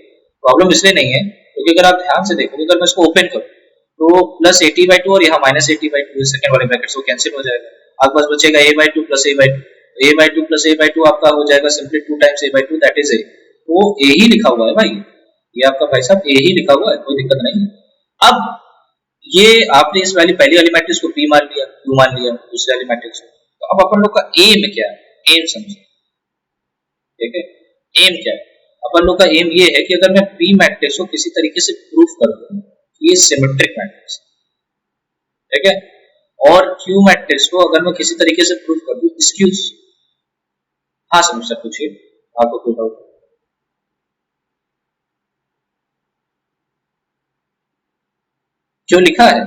प्रॉब्लम इसलिए नहीं है क्योंकि अगर आप ध्यान से देखोगे, अगर मैं इसको ओपन करूँ तो प्लस AT बाई 2 और यहाँ माइनस AT बाई 2 सेकंड वाले ब्रैकेट को कैंसिल हो जाएगा, आपके पास बचेगा A by 2 plus A by 2, A by 2 plus A by 2 आपका हो जाएगा simply 2 times A by 2, that is A। तो A ही लिखा हुआ है भाई, ये आपका भाई साहब A ही लिखा हुआ है, कोई दिक्कत नहीं। अब ये आपने इस वाली पहली वाली मैट्रिक्स को P मान लिया, Q मान लिया, दूसरी वाली मैट्रिक्स को, तो अब अपन लोग का एम क्या है? एम समझे, ठीक है। एम क्या है? अपन लोग का एम ये है कि अगर मैं P मैट्रिक्स को किसी तरीके से प्रूफ कर दूं ये सिमेट्रिक मैट्रिक्स, ठीक है, और Q मैट्रिक्स को अगर मैं किसी तरीके से प्रूफ कर दूं स्क्यू। हाँ समझ पूछिए, आपको कोई डाउट? क्यों लिखा है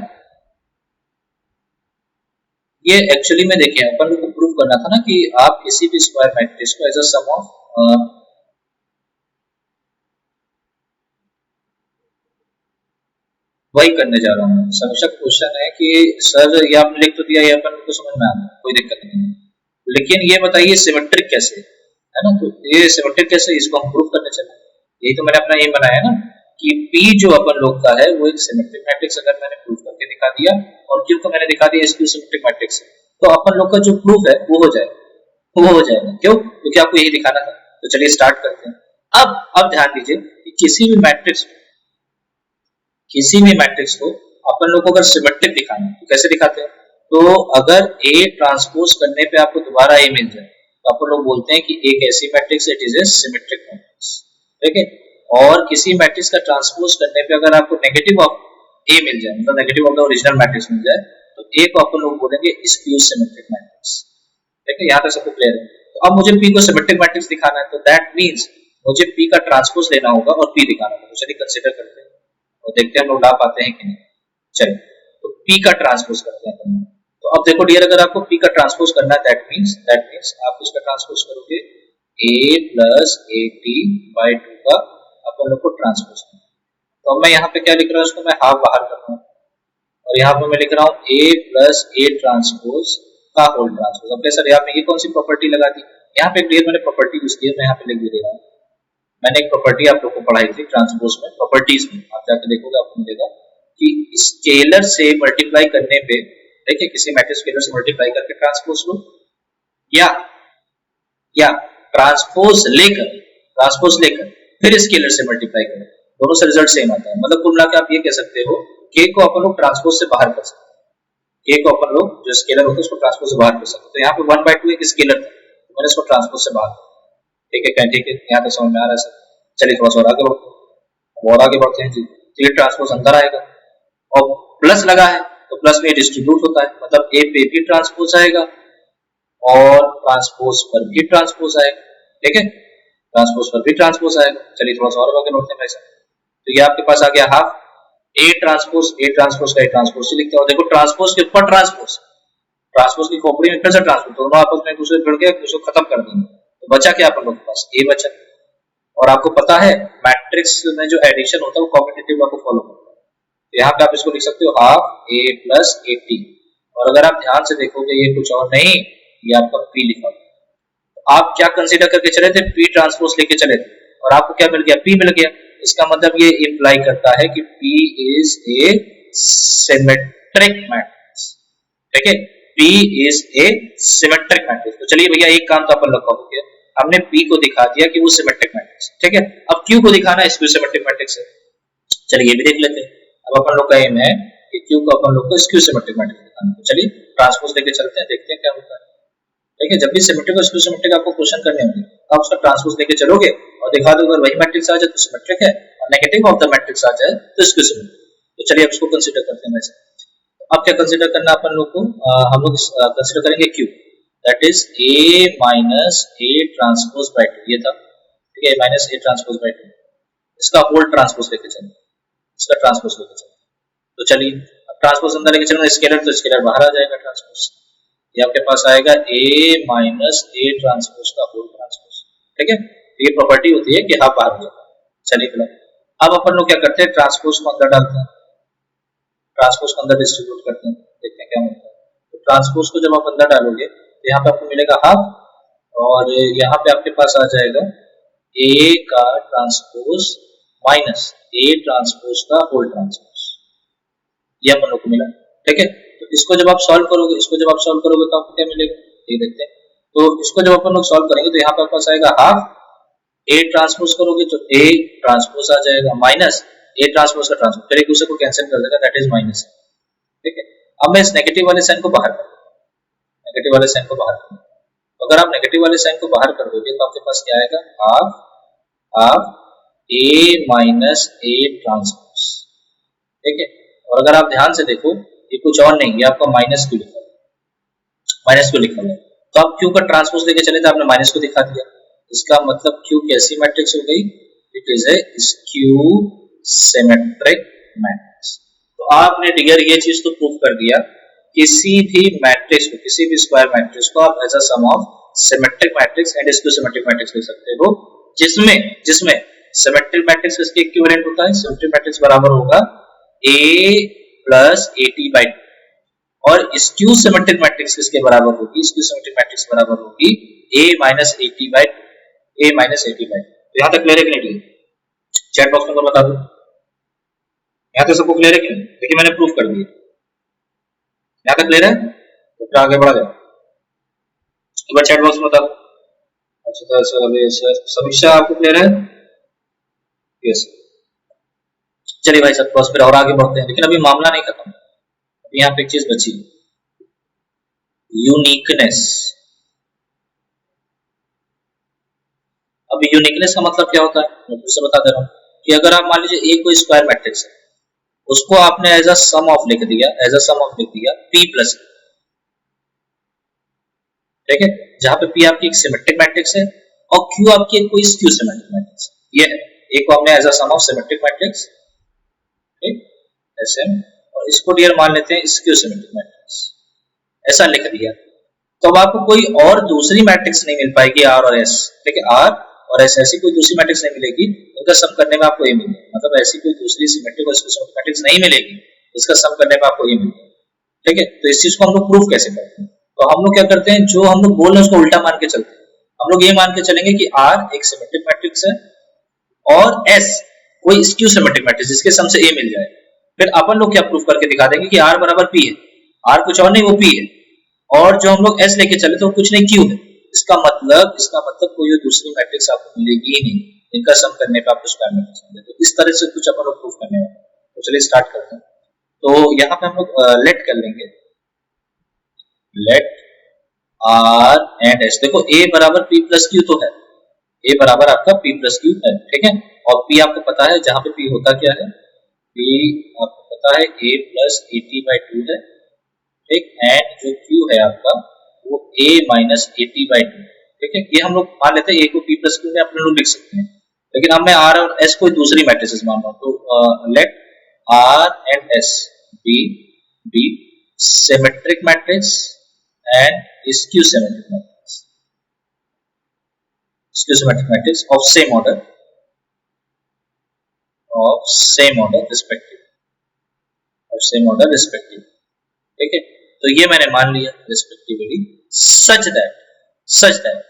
ये? एक्चुअली में देखिए, अपन लोग को प्रूफ करना था ना कि आप किसी भी स्क्वायर मैट्रिक्स को एज अ सम ऑफ, वही करने जा रहा हूँ। समीक्षा का क्वेश्चन है कि सर ये आपने लिख तो दिया, ये अपन को समझ में आ रहा है, कोई दिक्कत नहीं है, लेकिन ये बताइए सिमेट्रिक कैसे है ना? तो ये सिमेट्रिक कैसे, इसको हम प्रूफ करने चले, यही तो मैंने अपना एम बनाया ना कि P जो अपन लोग का है वो एक सिमेट्रिक मैट्रिक्स अगर मैंने प्रूफ करके दिखा दिया और Q को मैंने दिखा दिया इसको सिमेट्रिक मैट्रिक्स, तो अपन लोग का जो प्रूफ है वो हो जाएगा, वो हो जाएगा। क्यों? क्योंकि आपको यही दिखाना था। तो चलिए स्टार्ट करते हैं। अब ध्यान दीजिए कि किसी भी मैट्रिक्स को अपन लोग को अगर सिमेट्रिक दिखाना है तो कैसे दिखाते हैं, तो अगर A ट्रांसपोज करने पे आपको दोबारा A मिल जाए तो अपन लोग बोलते हैं कि एक ऐसी matrix it is A symmetric matrix, ठीक है। और किसी मैट्रिक्स का ट्रांसपोज करने पे अगर आपको नेगेटिव ऑफ A मिल जाए, मतलब negative of the original matrix मिल जाए, तो A को अपन लोग बोलेंगे स्क्यू सिमेट्रिक मैट्रिक्स, ठीक है। यहाँ तक सबको क्लियर है। तो अब मुझे P को सिमेट्रिक मैट्रिक्स दिखाना है, तो दैट मींस मुझे P का ट्रांसपोज लेना होगा और P दिखाना होगा। तो चलिए कंसीडर करते हैं और देखते हैं हम लोग ला पाते हैं कि नहीं। चलिए तो P का ट्रांसपोज करते हैं अपन। तो अब देखो डियर, अगर आपको P का ट्रांसपोज करना है दैट मींस आप उसका ट्रांसपोज करोगे A प्लस AT बाई 2 का अपन लोग को ट्रांसपोज करना है। तो अब मैं यहाँ पे क्या लिख रहा हूँ, इसको मैं हाफ बाहर कर रहा हूँ और यहाँ पे मैं लिख रहा हूँ A प्लस A ट्रांसपोज का होल ट्रांसपोज। अब सर यहाँ पे ये कौन सी प्रॉपर्टी लगा दी, यहाँ पे डियर मैंने प्रॉपर्टी यूज की है, मैं यहाँ पे लिख भी दे रहा हूँ। मैंने एक प्रॉपर्टी आप लोग को पढ़ाई थी ट्रांसपोज में, प्रॉपर्टीज में आप जाकर देखोगे आपको मिलेगा कि स्केलर से मल्टीप्लाई करने पे, देखिए किसी मैट्रिक्स स्केलर से मल्टीप्लाई करके ट्रांसपोज लो या ट्रांसपोज लेकर फिर स्केलर से मल्टीप्लाई करो, दोनों से रिजल्ट सेम आता है। मतलब कुल मिला के आप ये कह सकते हो k को अपन लोग ट्रांसपोज से बाहर कर सकते हैं, k को अपन लोग जो स्केलर होता है उसको ट्रांसपोज से बाहर कर सकते हैं। तो यहाँ पे 1/2 एक स्केलर था, तो मैंने इसको ट्रांसपोज से बाहर, ठीक है यहाँ तक समझ में आ रहा है सर। चलिए थोड़ा सा और आगे बढ़ते हैं जी। तो ये ट्रांसपोज अंदर आएगा और प्लस लगा है तो प्लस में डिस्ट्रीब्यूट होता है, मतलब ए पे भी ट्रांसपोज आएगा और ट्रांसपोज पर भी ट्रांसपोज आएगा, ठीक है, ट्रांसपोज पर भी ट्रांसपोज आएगा। चलिए थोड़ा सा और आगे बढ़ते हैं वैसे। तो ये आपके पास आ गया हाफ ए ट्रांसपोज का ए ट्रांसपोज से लिखते हैं। और देखो ट्रांसपोज के ऊपर ट्रांसपोज की खोपड़ी में फिर से ट्रांसपोज, दोनों आपस में एक दूसरे जुड़ के उसको खत्म कर देंगे। तो बचा क्या अपन लोग के पास, ए बचा। और आपको पता है मैट्रिक्स में जो एडिशन होता है वो कॉम्पिटिटिव लॉ को फॉलो करता है। तो यहाँ पे आप इसको लिख सकते हो हाफ ए प्लस एटी। और अगर आप ध्यान से देखोगे ये कुछ और नहीं, ये आपका पी लिखा हुआ। तो आप क्या कंसीडर करके चले थे, पी ट्रांसपोज लेके चले थे और आपको क्या मिल गया, पी मिल गया। इसका मतलब ये इंप्लाई करता है कि P is a symmetric matrix, ठीक है, P is a symmetric matrix. तो चलिए भैया एक काम तो अपन लोग का हो गया, हमने P को दिखा दिया कि वो सिमेट्रिक मैट्रिक्स, ठीक है। अब Q को दिखाना है स्क्यू सिमेट्रिक मैट्रिक्स है। चलिए ये भी देख लेते हैं। अब अपन लोग का एम है कि Q को अपन लोग को स्क्यू सिमेट्रिक मैट्रिक्स दिखाना है। तो चलिए ट्रांसपोज लेके चलते हैं, देखते हैं क्या होता है। ठीक है, जब भी सिमेट्रिक और स्क्यू सिमेट्रिक आपको क्वेश्चन करने होंगे आप उसका ट्रांसपोज लेके चलोगे और दिखा दो, अगर वही मैट्रिक्स आ जाए तो सिमेट्रिक है और नेगेटिव ऑफ द मैट्रिक्स आ जाए तो स्क्यू सिमेट्रिक। तो चलिए अब इसको कंसीडर करते हैं वैसे। अब क्या कंसीडर करना अपन लोग को, हम लोग कंसीडर करेंगे Q, that is A minus A transpose bye 2, ये था, ठीक है, A minus A transpose bye 2। इसका होल ट्रांसपोज लेके चलें, इसका ट्रांसपोज लेके चलें। तो चलिए अब ट्रांसपोज अंदर लेके चलें, स्केलर तो स्केलर बाहर आ जाएगा ट्रांसपोज, ये आपके पास आएगा A माइनस A ट्रांसपोज का होल ट्रांसपोज, ठीक है। ये प्रॉपर्टी होती है कि हाफ बाहर हो जाता है। चलिए फिर अब अपन लोग क्या करते हैं, ट्रांसपोज को अंदर डालते हैं, ट्रांसपोज को अंदर डिस्ट्रीब्यूट करते हैं, देखते हैं क्या मिलता है। तो ट्रांसपोज को जब आप अंदर डालोगे तो यहाँ पे आपको मिलेगा हाफ और यहाँ पे आपके पास आ जाएगा A का ट्रांसपोज माइनस A ट्रांसपोज का होल ट्रांसपोज, ये अपन लोग को मिला, ठीक है। तो इसको जब आप सॉल्व करोगे तो आपको क्या मिलेगा, ये देखते हैं। तो इसको जब अपन लोग सॉल्व करेंगे तो यहाँ पे पास आएगा हाफ A ट्रांसपोज करोगे तो A ट्रांसपोज आ जाएगा माइनस A ट्रांसपोज का ट्रांसपोज, फिर एक दूसरे को कैंसिल कर देगा, दैट इज माइनस, ठीक है। अब मैं इस नेगेटिव वाले साइन को बाहर कर दूंगा, नेगेटिव वाले साइन को बाहर कर दूंगा। तो अगर आप नेगेटिव वाले साइन को बाहर कर दोगे तो आपके पास क्या आएगा, half A minus A transpose, ठीक है। और अगर आप ध्यान से देखो ये कुछ और नहीं, ये आपका माइनस क्यू लिखा हुआ है। तो आप क्यू का ट्रांसपोज लेके चले तो आपने माइनस को दिखा दिया, इसका मतलब क्यू कैसी मैट्रिक्स हो गई, it is A skew symmetric matrix. तो आपने डियर ये चीज तो प्रूव कर दिया, किसी भी मैट्रिक्स को, किसी भी स्क्वायर मैट्रिक्स को आप as a sum of symmetric matrix and skew symmetric matrix लिख सकते हो, जिसमें सिमेट्रिक मैट्रिक्स इसके इक्विवेलेंट होता है, सिमेट्रिक मैट्रिक्स बराबर होगा A प्लस AT बाई 2 और स्क्यू सिमेट्रिक मैट्रिक्स किसके बराबर होगी, स्क्यू सिमेट्रिक मैट्रिक्स बराबर होगी A minus AT by 2, A minus AT by 2। तो यहाँ तक क्लियर है कि नहीं, चैट बॉक्स में बता दो, यहाँ तक सबको क्लियर है कि नहीं। देखिए मैंने प्रूफ कर दिया, यहाँ तक क्लियर है तो आगे बढ़ा जाए, एक बार चैट बॉक्स में बता दो। अच्छा सर अभी सर समीक्षा आपको क्लियर है, यस। चलिए भाई साहब बस फिर और आगे बढ़ते हैं, लेकिन अभी मामला नहीं खत्म, अभी यहाँ पे एक चीज बची, यूनिकनेस। अब यूनिकनेस का मतलब क्या होता है, मैं फिर से बता दे रहा हूँ कि अगर आप मान लीजिए एक कोई स्क्वायर मैट्रिक्स है, उसको आपने एज अ सम ऑफ लिख दिया, एज अ सम ऑफ लिख दिया P प्लस, ठीक है, जहां पे P आपकी एक सिमेट्रिक मैट्रिक्स है और Q आपकी एक कोई स्क्यू सिमेट्रिक मैट्रिक्स है। ये है, एक को हमने as a sum of symmetric matrix, ठीक, SM, और इसको डियर मान लेते हैं स्क्यू सिमेट्रिक मैट्रिक्स, ऐसा लिख दिया। तो अब आपको कोई और दूसरी मैट्रिक्स नहीं मिल पाएगी R और S, ठीक है, R और S ऐसी कोई दूसरी मैट्रिक्स नहीं मिलेगी, उनका सम करने में आपको ये मिलेगा, मतलब ऐसी कोई दूसरी सिमेट्रिक और स्क्यू सिमेट्रिक मैट्रिक्स नहीं मिलेगी, इसका सम करने में आपको ये मिलेगा, ठीक है। तो इस चीज को हम लोग प्रूव कैसे करते हैं, तो हम लोग क्या करते हैं, जो हम लोग बोल रहे हैं उसको उल्टा मान के चलते हैं। हम लोग ये मान के चलेंगे कि R एक सिमेट्रिक मैट्रिक्स है और S कोई स्क्यू सिमेट्रिक मैट्रिक्स जिसके सम से A मिल जाए, फिर अपन लोग क्या प्रूव करके दिखा देंगे कि R बराबर P है, R कुछ और नहीं वो P है, और जो हम लोग S लेके चले तो कुछ नहीं Q है। इसका मतलब कोई दूसरी मैट्रिक्स आपको मिलेगी ही नहीं, इनका सम करने पे आपको स्क्वायर मैट्रिक्स मिलेगा। तो इस तरह से कुछ अपन लोग प्रूव करने वाले हैं। तो चलिए स्टार्ट करते हैं। तो यहाँ पे हम लोग लेट कर लेंगे, लेट R एंड S, देखो A बराबर P प्लस Q तो है, A बराबर आपका P प्लस Q है, ठीक है, और P आपको पता है, जहां पे P होता क्या है, P आपको पता है A प्लस AT/2 है, ठीक, एंड जो Q है आपका वो A माइनस AT/2, ठीक है। ये हम लोग मान लेते हैं, A को P प्लस Q में अपने लोग लिख सकते हैं, लेकिन अब मैं R और S कोई दूसरी मैट्रिसेस मान रहा हूं, तो let R and S be symmetric matrix and skew symmetric matrix, skew symmetric matrix of same order respective, ठीक है। तो ये मैंने मान लिया रिस्पेक्टिवली, सच दैट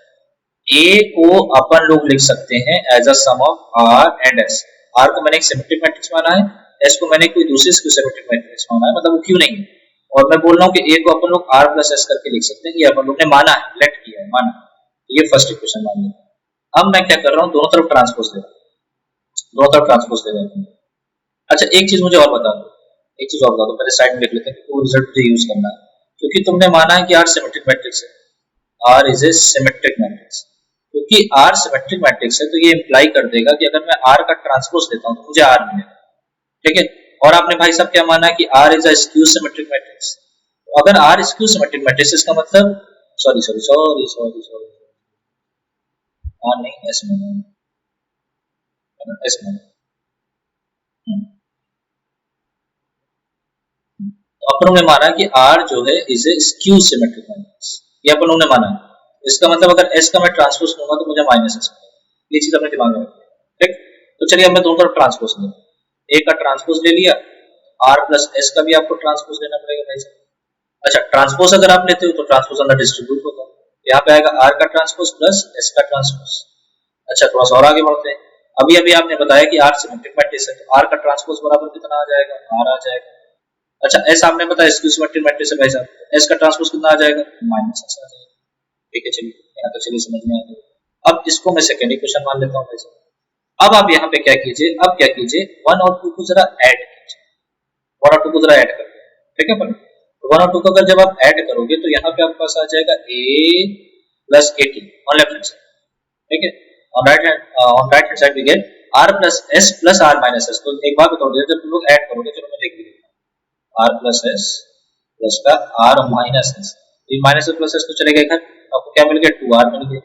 A को अपन लोग लिख सकते हैं as a sum of R and S। R को मैंने एक सिमेट्रिक मैट्रिक्स माना है, S को मैंने कोई दूसरी स्क्यू सिमेट्रिक मैट्रिक्स माना है, मतलब वो क्यों नहीं है, और मैं बोल रहा हूँ कि A को अपन लोग R प्लस S करके लिख सकते हैं, ये अपन लोग ने माना है, लेट किया है, माना। ये फर्स्ट इक्वेशन मान लिया। अब मैं क्या कर रहा हूँ, दोनों तरफ ट्रांसपोज दे रहा हूँ, अच्छा एक चीज मुझे और बता दो, पहले साइड में लिख लेते हैं, वो रिजल्ट मुझे यूज करना है, क्योंकि तुमने माना है कि R सिमेट्रिक मैट्रिक्स है, R is a symmetric matrix, क्योंकि R सिमेट्रिक मैट्रिक्स है तो ये इंप्लाई कर देगा कि अगर मैं R का ट्रांसपोज लेता हूं तो मुझे R मिलेगा, ठीक है। और आपने भाई साहब क्या माना कि R is a skew symmetric matrix, तो अगर R स्क्यू सिमेट्रिक मैट्रिक्स इसका मतलब सॉरी R नहीं S में अपन ने माना कि R जो है is A skew symmetric matrix, ये अपन ने माना है। इसका मतलब अगर S का मैं ट्रांसपोज लूंगा तो मुझे माइनस S मिलेगा, ये चीज अपने दिमाग में रखिए, ठीक। तो चलिए अब मैं दोनों तरफ ट्रांसपोज ले, A का ट्रांसपोज ले लिया, R प्लस S का भी आपको ट्रांसपोज लेना पड़ेगा भाई साहब। अच्छा ट्रांसपोज अगर आप लेते हो तो ट्रांसपोज अंदर डिस्ट्रीब्यूट होगा, यहाँ पे आएगा R का ट्रांसपोज प्लस S का ट्रांसपोज। अच्छा थोड़ा सा और आगे बढ़ते हैं, अभी आपने बताया कि R सिमेट्रिक मैट्रिक्स है, तो R का ट्रांसपोज बराबर कितना आ जाएगा, R आ जाएगा। अच्छा S आपने बताया स्क्यू सिमेट्रिक मैट्रिक्स है भाई साहब, S का ट्रांसपोज कितना आ जाएगा, माइनस S आ जाएगा, ठीक है। चलिए यहाँ तक चलिए समझ में आ गया। अब इसको मैं सेकंड इक्वेशन मान लेता हूँ भाई साहब। अब आप यहाँ पे क्या कीजिए, 1 और 2 को जरा ऐड कीजिए, 1 और 2 को जरा ऐड कर दो, ठीक है। 1 और 2 को अगर जब आप ऐड करोगे तो यहाँ पे आपके पास आ जाएगा A plus AT on left hand side, ठीक है। On right hand side we get R plus S plus R minus S। तो एक बात बताओ, जब तुम लोग ऐड करोगे, चलो मैं लिख देता हूँ, R प्लस S प्लस का R माइनस S, ये माइनस S प्लस S तो चलेगा इधर, आपको क्या मिल गया, 2R मिल गया।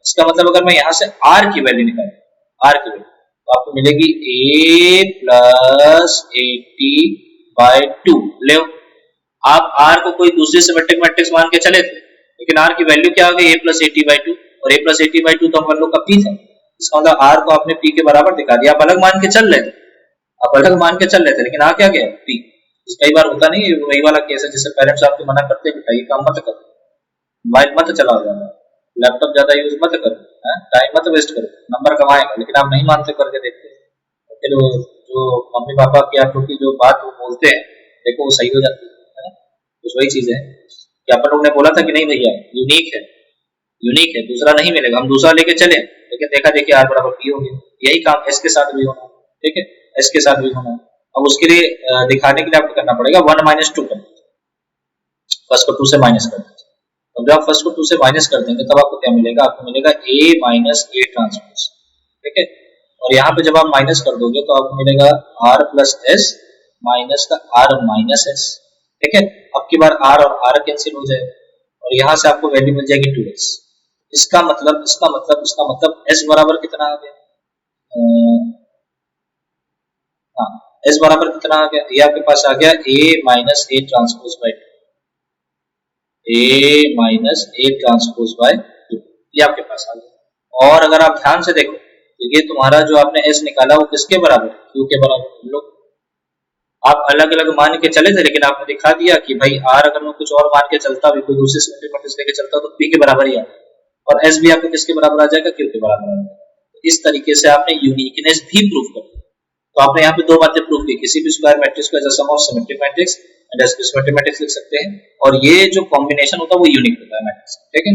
इसका मतलब अगर मैं यहाँ से R की वैल्यू निकालूं, तो आपको मिलेगी A प्लस AT/2। ले आप R को कोई दूसरी सिमेट्रिक मैट्रिक्स मान के चले थे, लेकिन R की वैल्यू क्या आ गई, A प्लस AT/2, और A प्लस AT/2 तो हम लोग का P था, इसका मतलब R को आपने P के बराबर दिखा दिया। आप अलग मान के चल रहे थे, लेकिन आ क्या गया, P। कई बार होता नहीं, वही वाला केस है जिससे पेरेंट्स आपको मना करते हैं, बेटा ये काम मत करो, मोबाइल मत चलाओ, ज्यादा लैपटॉप ज्यादा यूज मत करो, टाइम मत वेस्ट करो, नंबर कमाएगा, लेकिन आप नहीं मानते, करके देखते हैं, फिर जो मम्मी पापा की आप लोग की जो बात वो बोलते हैं, देखो वो सही हो जाती है। तो वही चीज है कि अपन लोग ने बोला था कि नहीं भैया यूनिक है, दूसरा नहीं मिलेगा, हम दूसरा लेके चले, लेकिन देखा देखिए R बराबर P हो गया। यही काम S के साथ भी होना, ठीक है। एस के साथ भी होना है। अब उसके लिए दिखाने के लिए आपको करना पड़ेगा 1 माइनस 2 कर, फर्स्ट को 2 से माइनस कर दीजिए। तो जब आप फर्स्ट को 2 से माइनस कर देंगे तब आपको क्या मिलेगा, आपको मिलेगा A माइनस A ट्रांसपोज, ठीक है। और यहाँ पे जब आप माइनस कर दोगे तो आपको मिलेगा R प्लस S माइनस का R माइनस S, ठीक है। अब की बार R और R कैंसिल हो जाएगा और यहाँ से आपको वैल्यू मिल जाएगी 2S। इसका मतलब S बराबर कितना आ गया, हाँ S बराबर कितना आ गया, ये आपके पास आ गया A minus A transpose bye 2, A minus A transpose bye 2, ये आपके पास आ गया। और अगर आप ध्यान से देखो तो ये तुम्हारा जो आपने S निकाला वो किसके बराबर है, Q के बराबर। लोग आप अलग अलग मान के चले थे लेकिन आपने दिखा दिया कि भाई R अगर मैं कुछ और मान के चलता भी, कोई दूसरे सिमेट्रिक मैट्रिक्स लेके चलता तो P के बराबर ही आता, और S भी आपको किसके बराबर आ जाएगा, Q के बराबर आ जाएगा। तो इस तरीके से आपने यूनिकनेस भी प्रूव कर दी। तो आपने यहाँ पे दो बातें प्रूव की, किसी भी स्क्वायर मैट्रिक्स को as a sum of symmetric matrix and as symmetric matrix लिख सकते हैं, और ये जो कॉम्बिनेशन होता है वो यूनिक होता है मैट्रिक्स, ठीक है।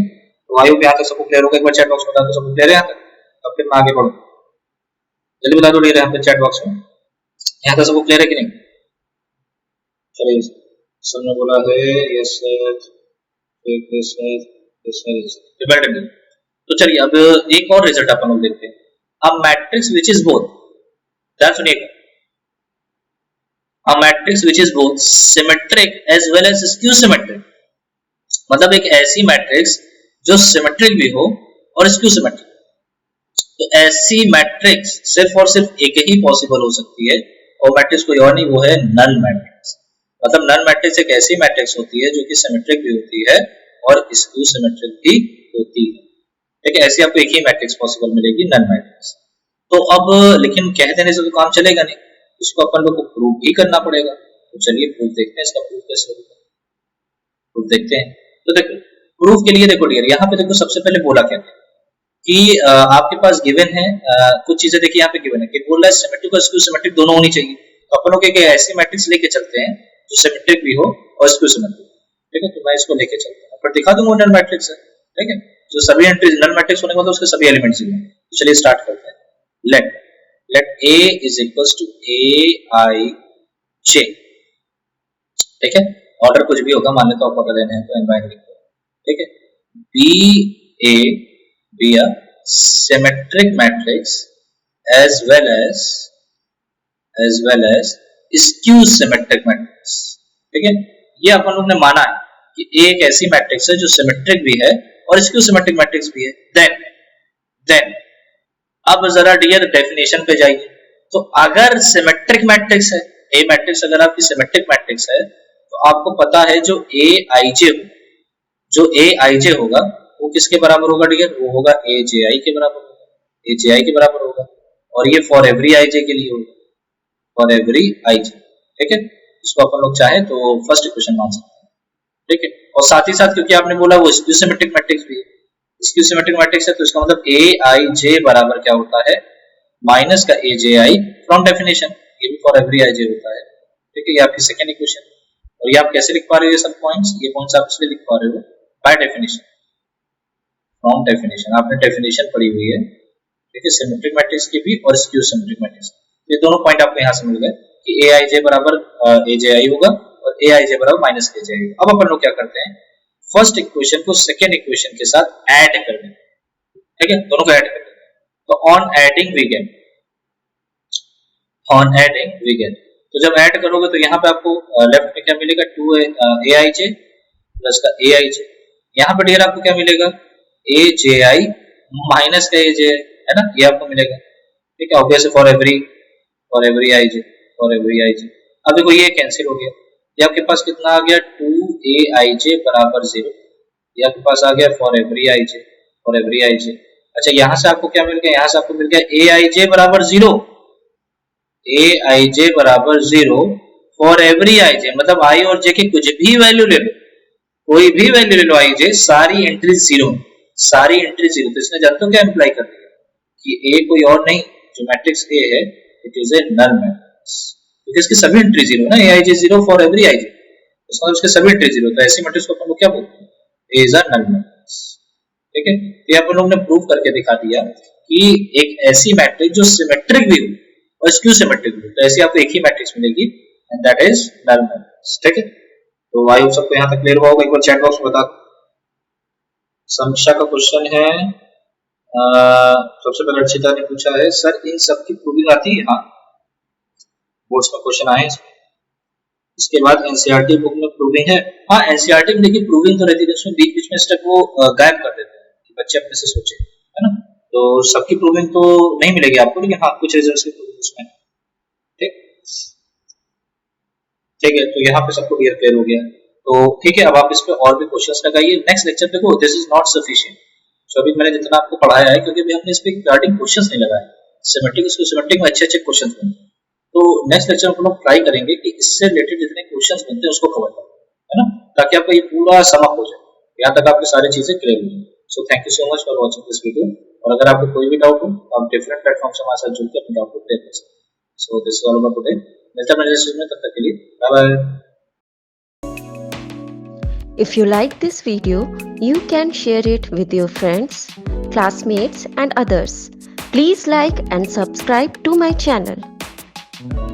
तो आई होप यहाँ तक सबको क्लियर होगा। एक बार चैट बॉक्स में बता दो सबको क्लियर है यहाँ तक, अब फिर मैं आगे बढ़ूँ, जल्दी बता दो क्लियर है यहाँ पे चैट बॉक्स में, यहाँ तक सबको क्लियर है कि नहीं। चलिए सबने बोला है yes sir, yes sir, yes sir, yes sir. तो चलिए अब एक और रिजल्ट अपन लोग देखते हैं। अब मैट्रिक्स विच इज बोथ, ध्यान सुनिएगा, a matrix which is both symmetric as well as skew symmetric, मतलब एक ऐसी मैट्रिक्स जो सिमेट्रिक भी हो और स्क्यू सिमेट्रिक। तो ऐसी मैट्रिक्स सिर्फ और सिर्फ एक ही पॉसिबल हो सकती है, और मैट्रिक्स कोई और नहीं, वो है नल मैट्रिक्स। मतलब नल मैट्रिक्स एक ऐसी मैट्रिक्स होती है जो कि सिमेट्रिक भी होती है और स्क्यू सिमेट्रिक भी होती है, ठीक है। ऐसी आपको एक ही मैट्रिक्स पॉसिबल मिलेगी, नल मैट्रिक्स। तो अब लेकिन कह देने से तो काम चलेगा नहीं, इसको अपन लोग को प्रूव भी करना पड़ेगा। तो चलिए प्रूफ देखते हैं, इसका प्रूफ कैसे होगा, प्रूफ देखते हैं। तो देखो प्रूफ के लिए देखो डियर, यहाँ पे देखो सबसे पहले बोला क्या था कि आपके पास गिवन है कुछ चीजें, देखिए यहाँ पे गिवन है कि बोल रहा है सिमेट्रिक और स्क्यू सिमेट्रिक दोनों होनी चाहिए। तो अपन लोग एक ऐसी मैट्रिक्स लेके चलते हैं जो सिमेट्रिक भी हो और स्क्यू सिमेट्रिक, ठीक है। तो मैं इसको लेके चलता हूँ, पर दिखा दूंगा नल मैट्रिक्स है, ठीक है। जो सभी एंट्रीज नल मैट्रिक्स होने के बाद उसके सभी एलिमेंट्स हैं। तो चलिए स्टार्ट करते हैं। let A is equals to AI J, ठीक है। ऑर्डर कुछ भी होगा, मान लेते आप ऑर्डर लेना है तो एन लिखो, ठीक है। B A be a symmetric matrix as well as skew symmetric matrix, ठीक है। ये अपन लोग ने माना है कि A एक ऐसी मैट्रिक्स है जो सिमेट्रिक भी है और स्क्यू सिमेट्रिक मैट्रिक्स भी है। देन अब जरा डियर डेफिनेशन पे जाइए। तो अगर सिमेट्रिक मैट्रिक्स है, ए मैट्रिक्स अगर आपकी सिमेट्रिक मैट्रिक्स है, तो आपको पता है जो ए आई जे होगा वो किसके बराबर होगा डियर, वो होगा ए जे आई के बराबर होगा, ए जे आई के बराबर होगा। और ये फॉर एवरी आई जे के लिए होगा, फॉर एवरी आई जे, ठीक है। इसको अपन लोग चाहे तो फर्स्ट इक्वेशन मान सकते हैं, ठीक है। और साथ ही साथ क्योंकि आपने बोला वो स्क्यू सिमेट्रिक मैट्रिक्स भी है, स्क्यू सिमेट्रिक मैट्रिक्स है, तो इसका मतलब ए आई जे बराबर क्या होता है, माइनस का ए जे आई फ्रॉम डेफिनेशन, ये भी फॉर एवरी आई जे होता है, ठीक है। ये आपकी सेकंड इक्वेशन। और ये आप कैसे लिख पा रहे हो, ये सब पॉइंट्स, ये पॉइंट्स आप इसलिए लिख पा रहे हो बाय डेफिनेशन, फ्रॉम डेफिनेशन। आपने डेफिनेशन पढ़ी हुई है, ठीक है, सिमेट्रिक मैट्रिक्स की भी और स्क्यू सिमेट्रिक मैट्रिक्स। ये दोनों पॉइंट आपको यहाँ से मिल गए कि ए आई जे बराबर ए जे आई होगा और ए आई जे बराबर माइनस ए जे आई होगा। अब अपन लोग क्या करते हैं, फर्स्ट इक्वेशन को सेकेंड इक्वेशन के साथ ऐड कर देते हैं, ठीक है, दोनों को ऐड कर देते हैं। तो ऑन एडिंग वी गेट, तो जब ऐड करोगे तो यहाँ पे आपको लेफ्ट में क्या मिलेगा, 2 ए आई जे प्लस का ए आई जे, यहाँ पे डियर आपको क्या मिलेगा, ए जे आई माइनस का ए जे है ना, ये आपको मिलेगा, ठीक है। ऑब्वियसली फॉर एवरी आई जे, अब देखो ये कैंसिल हो गया, ये आपके पास कितना आ गया, 2 ए आई जे बराबर 0, ये आपके पास आ गया फॉर एवरी आई जे। अच्छा यहाँ से आपको क्या मिल गया, यहाँ से आपको मिल गया ए आई जे बराबर 0, फॉर एवरी आई जे, मतलब आई और जे की कुछ भी वैल्यू ले लो, कोई भी वैल्यू ले लो आई जे, सारी एंट्री 0। तो इसने जानते हो क्या इंप्लाई कर दिया कि ए कोई और नहीं, जो मैट्रिक्स ए है it is a null matrix, क्योंकि इसकी सभी एंट्री 0 ना, ए I J 0 for every I जे, तो इसके सभी एंट्री 0, तो ऐसी मैट्रिक्स को अपन लोग क्या बोलते हैं, ए इज अ नल मैट्रिक्स, ठीक है। तो ये अपन लोग ने प्रूव करके दिखा दिया कि एक ऐसी मैट्रिक्स जो सिमेट्रिक भी हो और स्क्यू सिमेट्रिक भी। तो ऐसी आपको एक ही मैट्रिक्स मिलेगी and that is null matrix. ठीक है, तो आई होप सबको यहाँ तक क्लियर हुआ होगा। एक बार चैट बॉक्स में बता। समीक्षा का क्वेश्चन है, सबसे पहले अर्चिता ने पूछा है सर इन सब की प्रूविंग आती है? हाँ, बोर्ड्स में क्वेश्चन आए इसमें। इसके बाद एनसीईआरटी बुक में प्रूविंग है। हाँ, एनसीईआरटी में देखिए प्रूविंग तो रहती है, उसमें बीच बीच में स्टेप वो गायब कर देते हैं कि बच्चे अपने से सोचे, है ना। तो सबकी प्रूविंग तो नहीं मिलेगी आपको, लेकिन हाँ कुछ रिजल्ट्स की प्रूविंग उसमें। ठीक ठीक है, तो यहाँ पे सबको क्लियर हो गया। तो ठीक है, अब आप इस पे और भी क्वेश्चंस लगाइए। नेक्स्ट लेक्चर देखो, दिस इज नॉट सफिशिएंट। सो अभी मैंने जितना आपको पढ़ाया है, क्योंकि अभी हमने इस पे स्टार्टिंग क्वेश्चंस नहीं लगाए। सिमेट्रिक में अच्छे अच्छे क्वेश्चंस बनते हैं। तो नेक्स्ट लेक्चर में हम लोग ट्राई करेंगे कि इससे रिलेटेड जितने क्वेश्चंस बनते हैं उसको कवर करें, है ना, ताकि आपका ये पूरा समअप हो जाए, यहाँ तक आपकी सारी चीजें क्लियर हो जाए। So thank you so much for watching this video. और अगर आपको कोई भी डाउट हो तो आप डिफरेंट प्लेटफॉर्म से हमारे साथ जुड़ के अपने डाउट को क्लियर कर सकते हैं। So this is all about today. मिलते हैं नेक्स्ट वीडियो में, तब तक के लिए bye bye. If you like this video, you can share it with your friends, classmates and others. Please like and subscribe to my channel.